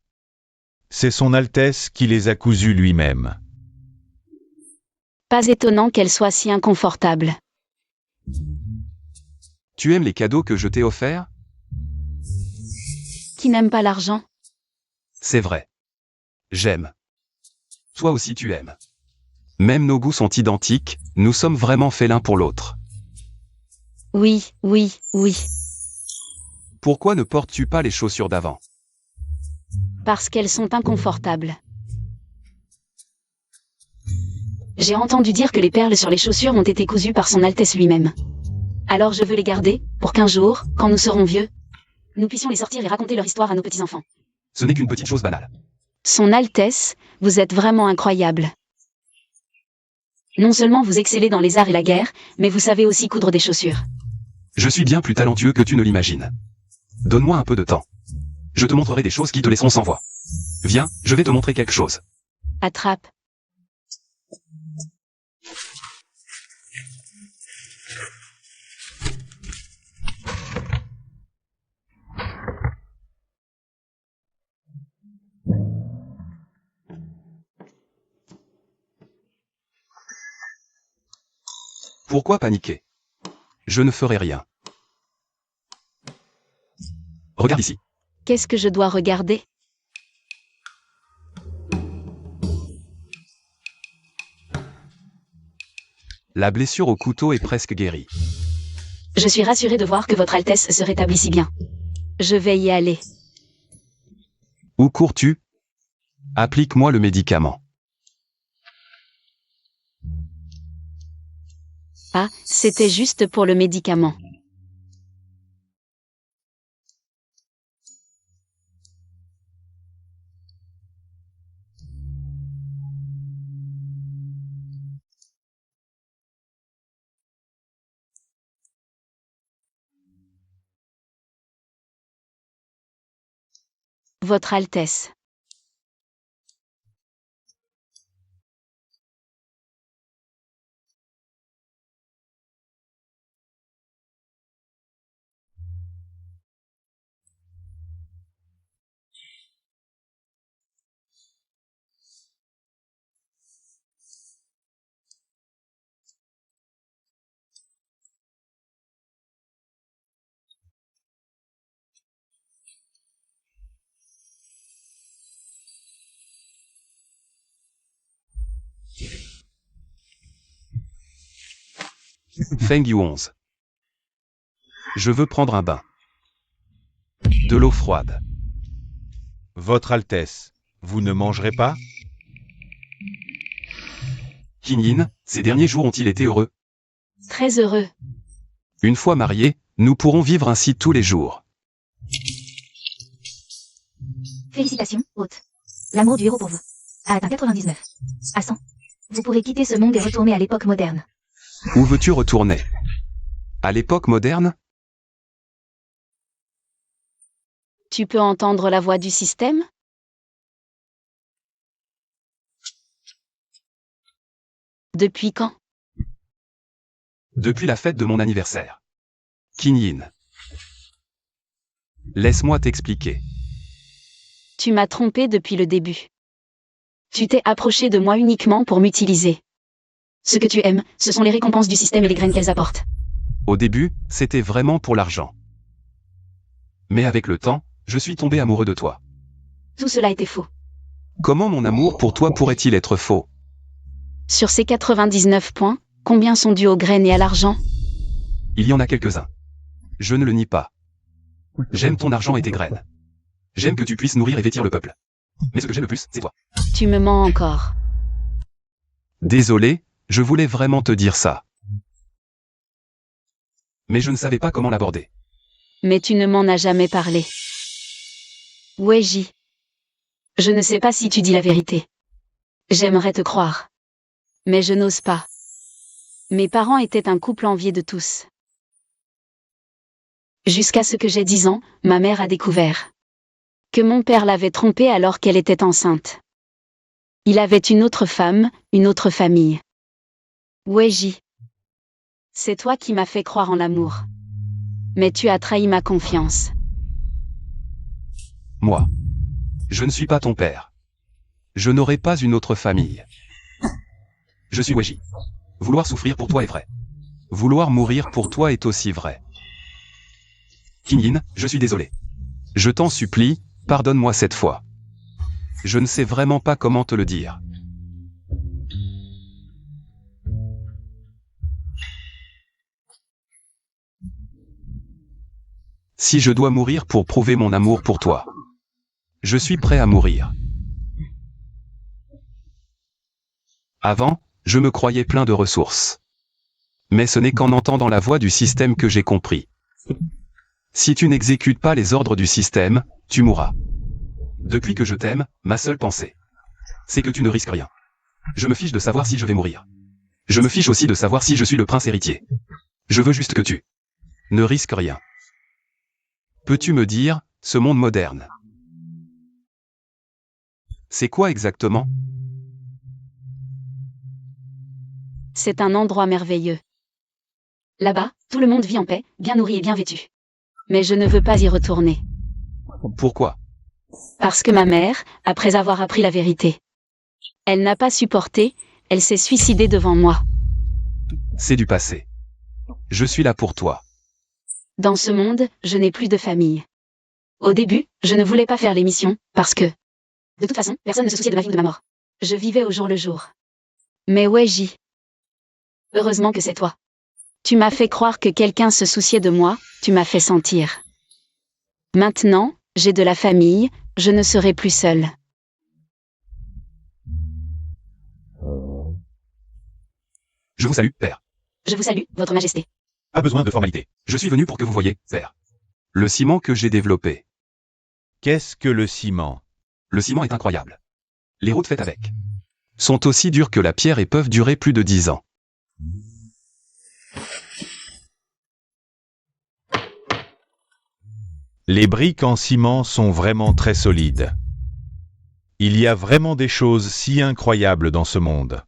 Speaker 3: C'est son Altesse qui les a cousues lui-même.
Speaker 2: Pas étonnant qu'elle soit si inconfortable.
Speaker 4: Tu aimes les cadeaux que je t'ai offerts?
Speaker 2: Qui n'aime pas l'argent?
Speaker 4: C'est vrai. J'aime. Toi aussi tu aimes. Même nos goûts sont identiques, nous sommes vraiment faits l'un pour l'autre.
Speaker 2: Oui, oui, oui.
Speaker 4: Pourquoi ne portes-tu pas les chaussures d'avant?
Speaker 2: Parce qu'elles sont inconfortables. J'ai entendu dire que les perles sur les chaussures ont été cousues par son Altesse lui-même. Alors je veux les garder, pour qu'un jour, quand nous serons vieux, nous puissions les sortir et raconter leur histoire à nos petits-enfants.
Speaker 4: Ce n'est qu'une petite chose banale.
Speaker 2: Son Altesse, vous êtes vraiment incroyable. Non seulement vous excellez dans les arts et la guerre, mais vous savez aussi coudre des chaussures.
Speaker 4: Je suis bien plus talentueux que tu ne l'imagines. Donne-moi un peu de temps. Je te montrerai des choses qui te laisseront sans voix. Viens, je vais te montrer quelque chose.
Speaker 2: Attrape.
Speaker 4: Pourquoi paniquer? Je ne ferai rien. Regarde ici.
Speaker 2: Qu'est-ce que je dois regarder?
Speaker 4: La blessure au couteau est presque guérie.
Speaker 2: Je suis rassurée de voir que votre Altesse se rétablit si bien. Je vais y aller.
Speaker 4: Où cours-tu? Applique-moi le médicament.
Speaker 2: Ah, c'était juste pour le médicament. Votre Altesse.
Speaker 4: Feng Yu 11. Je veux prendre un bain. De l'eau froide.
Speaker 3: Votre Altesse, vous ne mangerez pas?
Speaker 4: Qin Yin, ces derniers jours ont-ils été heureux?
Speaker 2: Très heureux.
Speaker 4: Une fois mariés, nous pourrons vivre ainsi tous les jours.
Speaker 1: Félicitations, hôte. L'amour du héros pour vous a atteint 99. À 100. Vous pourrez quitter ce monde et retourner à l'époque moderne.
Speaker 4: Où veux-tu retourner? À l'époque moderne?
Speaker 2: Tu peux entendre la voix du système? Depuis quand?
Speaker 4: Depuis la fête de mon anniversaire. Qin Yin. Laisse-moi t'expliquer.
Speaker 2: Tu m'as trompé depuis le début. Tu t'es approché de moi uniquement pour m'utiliser. Ce que tu aimes, ce sont les récompenses du système et les graines qu'elles apportent.
Speaker 4: Au début, c'était vraiment pour l'argent. Mais avec le temps, je suis tombé amoureux de toi.
Speaker 2: Tout cela était faux.
Speaker 4: Comment mon amour pour toi pourrait-il être faux?
Speaker 2: Sur ces 99 points, combien sont dus aux graines et à l'argent?
Speaker 4: Il y en a quelques-uns. Je ne le nie pas. J'aime ton argent et tes graines. J'aime que tu puisses nourrir et vêtir le peuple. Mais ce que j'aime le plus, c'est toi.
Speaker 2: Tu me mens encore.
Speaker 4: Désolé, je voulais vraiment te dire ça. Mais je ne savais pas comment l'aborder.
Speaker 2: Mais tu ne m'en as jamais parlé. Weiji. Je ne sais pas si tu dis la vérité. J'aimerais te croire. Mais je n'ose pas. Mes parents étaient un couple envié de tous. Jusqu'à ce que j'ai 10 ans, ma mère a découvert que mon père l'avait trompée alors qu'elle était enceinte. Il avait une autre femme, une autre famille. Weiji. C'est toi qui m'as fait croire en l'amour. Mais tu as trahi ma confiance.
Speaker 4: Moi. Je ne suis pas ton père. Je n'aurai pas une autre famille. Je suis Weiji. Vouloir souffrir pour toi est vrai. Vouloir mourir pour toi est aussi vrai. Qin Yin, je suis désolé. Je t'en supplie, pardonne-moi cette fois. Je ne sais vraiment pas comment te le dire. Si je dois mourir pour prouver mon amour pour toi, je suis prêt à mourir. Avant, je me croyais plein de ressources. Mais ce n'est qu'en entendant la voix du système que j'ai compris. Si tu n'exécutes pas les ordres du système, tu mourras. Depuis que je t'aime, ma seule pensée, c'est que tu ne risques rien. Je me fiche de savoir si je vais mourir. Je me fiche aussi de savoir si je suis le prince héritier. Je veux juste que tu ne risques rien. Peux-tu me dire, ce monde moderne, c'est quoi exactement?
Speaker 2: C'est un endroit merveilleux. Là-bas, tout le monde vit en paix, bien nourri et bien vêtu. Mais je ne veux pas y retourner.
Speaker 4: Pourquoi?
Speaker 2: Parce que ma mère, après avoir appris la vérité, elle n'a pas supporté, elle s'est suicidée devant moi.
Speaker 4: C'est du passé. Je suis là pour toi.
Speaker 2: Dans ce monde, je n'ai plus de famille. Au début, je ne voulais pas faire l'émission, parce que, de toute façon, personne ne se souciait de ma vie ou de ma mort. Je vivais au jour le jour. Mais Weiji. Heureusement que c'est toi. Tu m'as fait croire que quelqu'un se souciait de moi, tu m'as fait sentir. Maintenant, j'ai de la famille, je ne serai plus seule.
Speaker 4: Je vous salue, père.
Speaker 2: Je vous salue, votre majesté.
Speaker 3: Pas besoin de formalité.
Speaker 4: Je suis venu pour que vous voyiez, père. Le ciment que j'ai développé.
Speaker 3: Qu'est-ce que le ciment?
Speaker 4: Le ciment est incroyable. Les routes faites avec sont aussi dures que la pierre et peuvent durer plus de 10 ans.
Speaker 3: Les briques en ciment sont vraiment très solides. Il y a vraiment des choses si incroyables dans ce monde.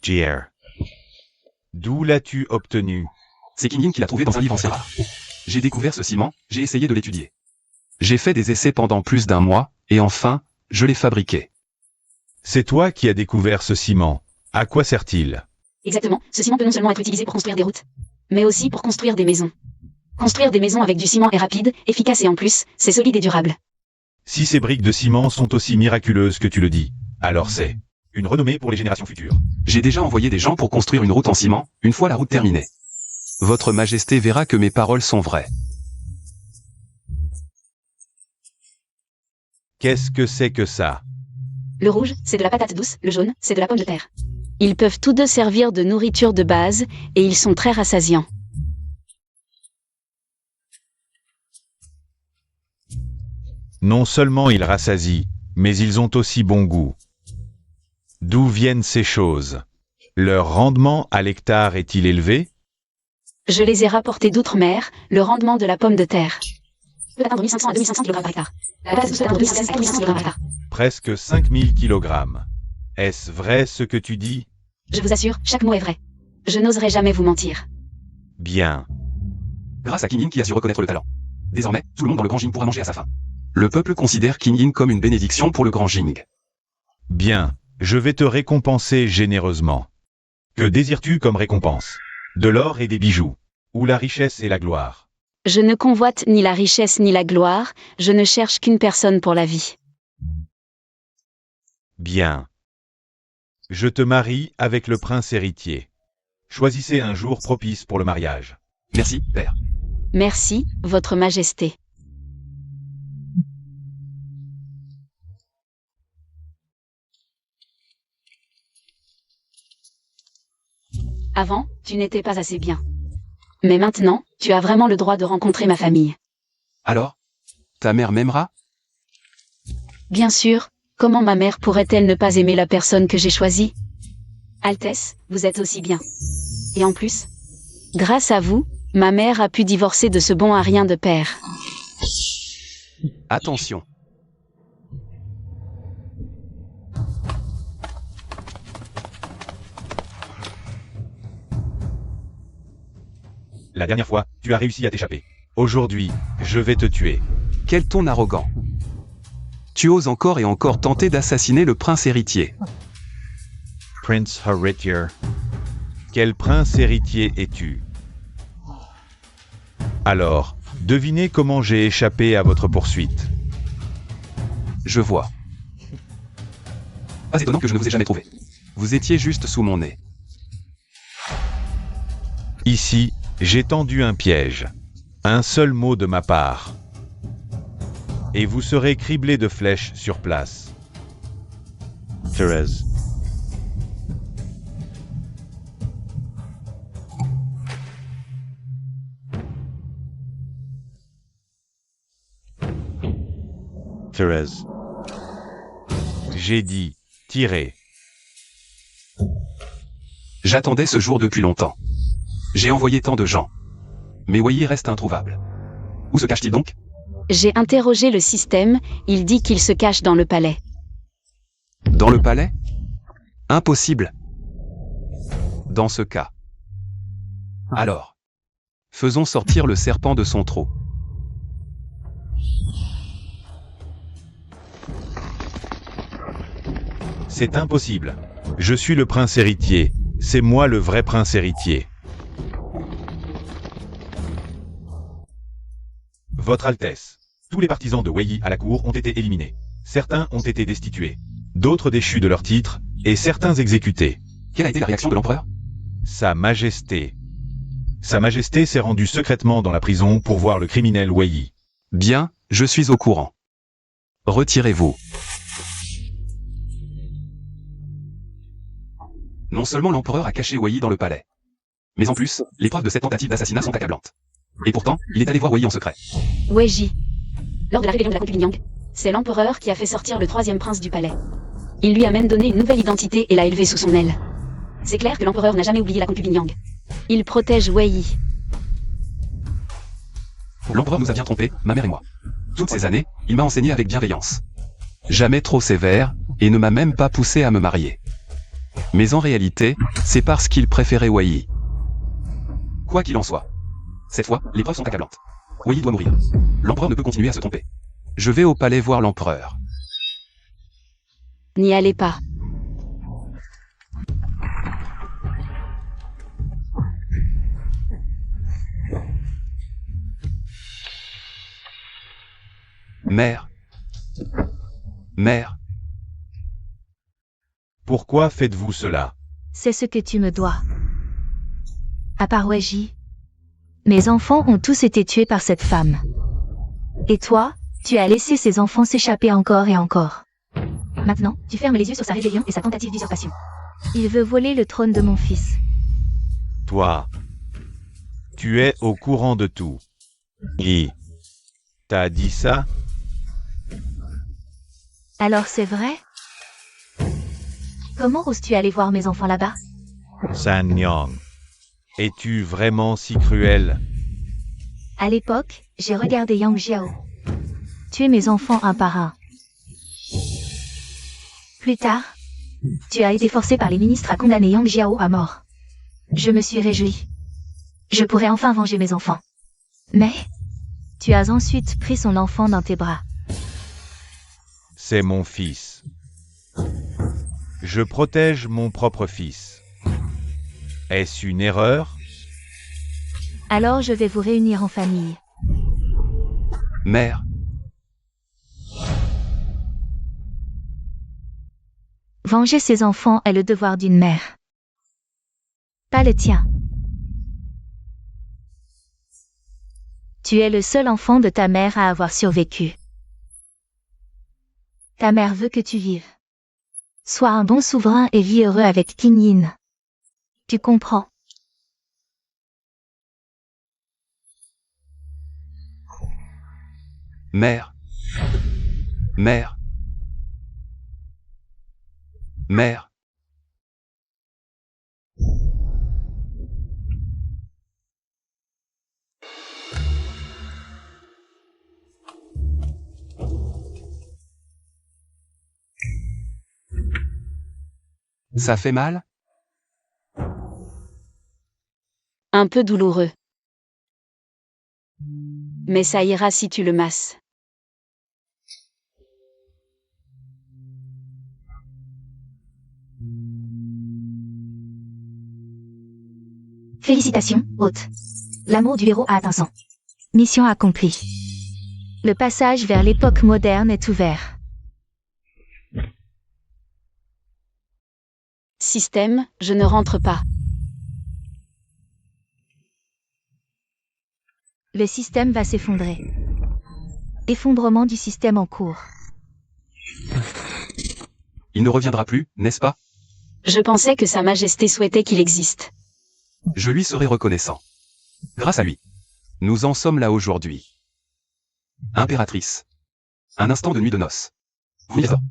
Speaker 5: JR.
Speaker 3: D'où l'as-tu obtenu?
Speaker 4: C'est King Yin qui l'a trouvé dans un livre ancien rare. J'ai découvert ce ciment, j'ai essayé de l'étudier. J'ai fait des essais pendant plus d'1 mois, et enfin, je l'ai fabriqué.
Speaker 3: C'est toi qui as découvert ce ciment. À quoi sert-il?
Speaker 2: Exactement, ce ciment peut non seulement être utilisé pour construire des routes, mais aussi pour construire des maisons. Construire des maisons avec du ciment est rapide, efficace et en plus, c'est solide et durable.
Speaker 3: Si ces briques de ciment sont aussi miraculeuses que tu le dis, alors c'est une renommée pour les générations futures.
Speaker 4: J'ai déjà envoyé des gens pour construire une route en ciment, une fois la route terminée. Votre Majesté verra que mes paroles sont vraies.
Speaker 3: Qu'est-ce que c'est que ça?
Speaker 2: Le rouge, c'est de la patate douce, le jaune, c'est de la pomme de terre. Ils peuvent tous deux servir de nourriture de base, et ils sont très rassasiants.
Speaker 3: Non seulement ils rassasient, mais ils ont aussi bon goût. D'où viennent ces choses? Leur rendement à l'hectare est-il élevé?
Speaker 2: Je les ai rapportés d'outre-mer, le rendement de la pomme de terre peut atteindre 1500 à 2500 kg par hectare. La patate douce peut atteindre 2500 à 2500 kg par hectare.
Speaker 3: Presque 5000 kg. Est-ce vrai ce que tu dis?
Speaker 2: Je vous assure, chaque mot est vrai. Je n'oserais jamais vous mentir.
Speaker 3: Bien.
Speaker 4: Grâce à King Yin qui a su reconnaître le talent. Désormais, tout le monde dans le Grand Jing pourra manger à sa faim. Le peuple considère King Yin comme une bénédiction pour le Grand Jing.
Speaker 3: Bien, je vais te récompenser généreusement. Que désires-tu comme récompense? De l'or et des bijoux, ou la richesse et la gloire?
Speaker 2: Je ne convoite ni la richesse ni la gloire, je ne cherche qu'une personne pour la vie.
Speaker 3: Bien. Je te marie avec le prince héritier. Choisissez un jour propice pour le mariage.
Speaker 4: Merci, père.
Speaker 2: Merci, votre majesté. Avant, tu n'étais pas assez bien. Mais maintenant, tu as vraiment le droit de rencontrer ma famille.
Speaker 4: Alors, ta mère m'aimera?
Speaker 2: Bien sûr, comment ma mère pourrait-elle ne pas aimer la personne que j'ai choisie? Altesse, vous êtes aussi bien. Et en plus, grâce à vous, ma mère a pu divorcer de ce bon à rien de père.
Speaker 4: Attention.
Speaker 3: La dernière fois, tu as réussi à t'échapper. Aujourd'hui, je vais te tuer.
Speaker 4: Quel ton arrogant. Tu oses encore et encore tenter d'assassiner le prince héritier.
Speaker 3: Prince Héritier. Quel prince héritier es-tu? Alors, devinez comment j'ai échappé à votre poursuite.
Speaker 4: Je vois. Pas étonnant que je ne vous ai jamais trouvé. Vous étiez juste sous mon nez.
Speaker 3: Ici, j'ai tendu un piège. Un seul mot de ma part. Et vous serez criblé de flèches sur place.
Speaker 5: Thérèse. Thérèse.
Speaker 3: J'ai dit, tirez.
Speaker 4: J'attendais ce jour depuis longtemps. J'ai envoyé tant de gens. Mais Wei Yi reste introuvable. Où se cache-t-il donc?
Speaker 2: J'ai interrogé le système, il dit qu'il se cache dans le palais.
Speaker 4: Dans le palais? Impossible. Dans ce cas. Alors. Faisons sortir le serpent de son trou.
Speaker 3: C'est impossible. Je suis le prince héritier. C'est moi le vrai prince héritier. Votre Altesse, tous les partisans de Wei Yi à la cour ont été éliminés. Certains ont été destitués, d'autres déchus de leur titre, et certains exécutés.
Speaker 4: Quelle a été la réaction de l'empereur?
Speaker 3: Sa Majesté. Sa Majesté s'est rendue secrètement dans la prison pour voir le criminel Wei Yi.
Speaker 4: Bien, je suis au courant. Retirez-vous. Non seulement l'empereur a caché Wei Yi dans le palais, mais en plus, les preuves de cette tentative d'assassinat sont accablantes. Et pourtant, il est allé voir Wei Yi en secret.
Speaker 2: Weiji. Lors de la rébellion de la concubine Yang, c'est l'empereur qui a fait sortir le troisième prince du palais. Il lui a même donné une nouvelle identité et l'a élevé sous son aile. C'est clair que l'empereur n'a jamais oublié la concubine Yang. Il protège Wei Yi.
Speaker 4: L'empereur nous a bien trompés, ma mère et moi. Toutes ces années, il m'a enseigné avec bienveillance. Jamais trop sévère, et ne m'a même pas poussé à me marier. Mais en réalité, c'est parce qu'il préférait Wei Yi. Quoi qu'il en soit. Cette fois, les preuves sont accablantes. Wei Yi doit mourir. L'empereur ne peut continuer à se tromper. Je vais au palais voir l'empereur.
Speaker 2: N'y allez pas.
Speaker 4: Mère. Mère.
Speaker 3: Pourquoi faites-vous cela?
Speaker 1: C'est ce que tu me dois. À part Weiji, mes enfants ont tous été tués par cette femme. Et toi, tu as laissé ces enfants s'échapper encore et encore. Maintenant, tu fermes les yeux sur sa rébellion et sa tentative d'usurpation. Il veut voler le trône de mon fils.
Speaker 3: Toi, tu es au courant de tout. Qui t'a dit ça?
Speaker 1: Alors c'est vrai? Comment oses-tu aller voir mes enfants là-bas?
Speaker 3: San Yang, es-tu vraiment si cruel?
Speaker 1: À l'époque, j'ai regardé Yang Jiao tuer mes enfants un par un. Plus tard, tu as été forcé par les ministres à condamner Yang Jiao à mort. Je me suis réjoui. Je pourrais enfin venger mes enfants. Mais, tu as ensuite pris son enfant dans tes bras.
Speaker 3: C'est mon fils. Je protège mon propre fils. Est-ce une erreur?
Speaker 1: Alors je vais vous réunir en famille.
Speaker 4: Mère.
Speaker 1: Venger ses enfants est le devoir d'une mère. Pas le tien. Tu es le seul enfant de ta mère à avoir survécu. Ta mère veut que tu vives. Sois un bon souverain et vis heureux avec Qin Yin. Tu comprends?
Speaker 4: Mère. Mère. Mère. Ça fait mal?
Speaker 2: Un peu douloureux. Mais ça ira si tu le masses.
Speaker 1: Félicitations, hôte. L'amour du héros a atteint 100. Mission accomplie. Le passage vers l'époque moderne est ouvert.
Speaker 2: Système, je ne rentre pas.
Speaker 1: Le système va s'effondrer. Effondrement du système en cours.
Speaker 4: Il ne reviendra plus, n'est-ce pas?
Speaker 2: Je pensais que Sa Majesté souhaitait qu'il existe.
Speaker 4: Je lui serai reconnaissant. Grâce à lui. Nous en sommes là aujourd'hui. Impératrice. Un instant de nuit de noces. Oui, d'accord.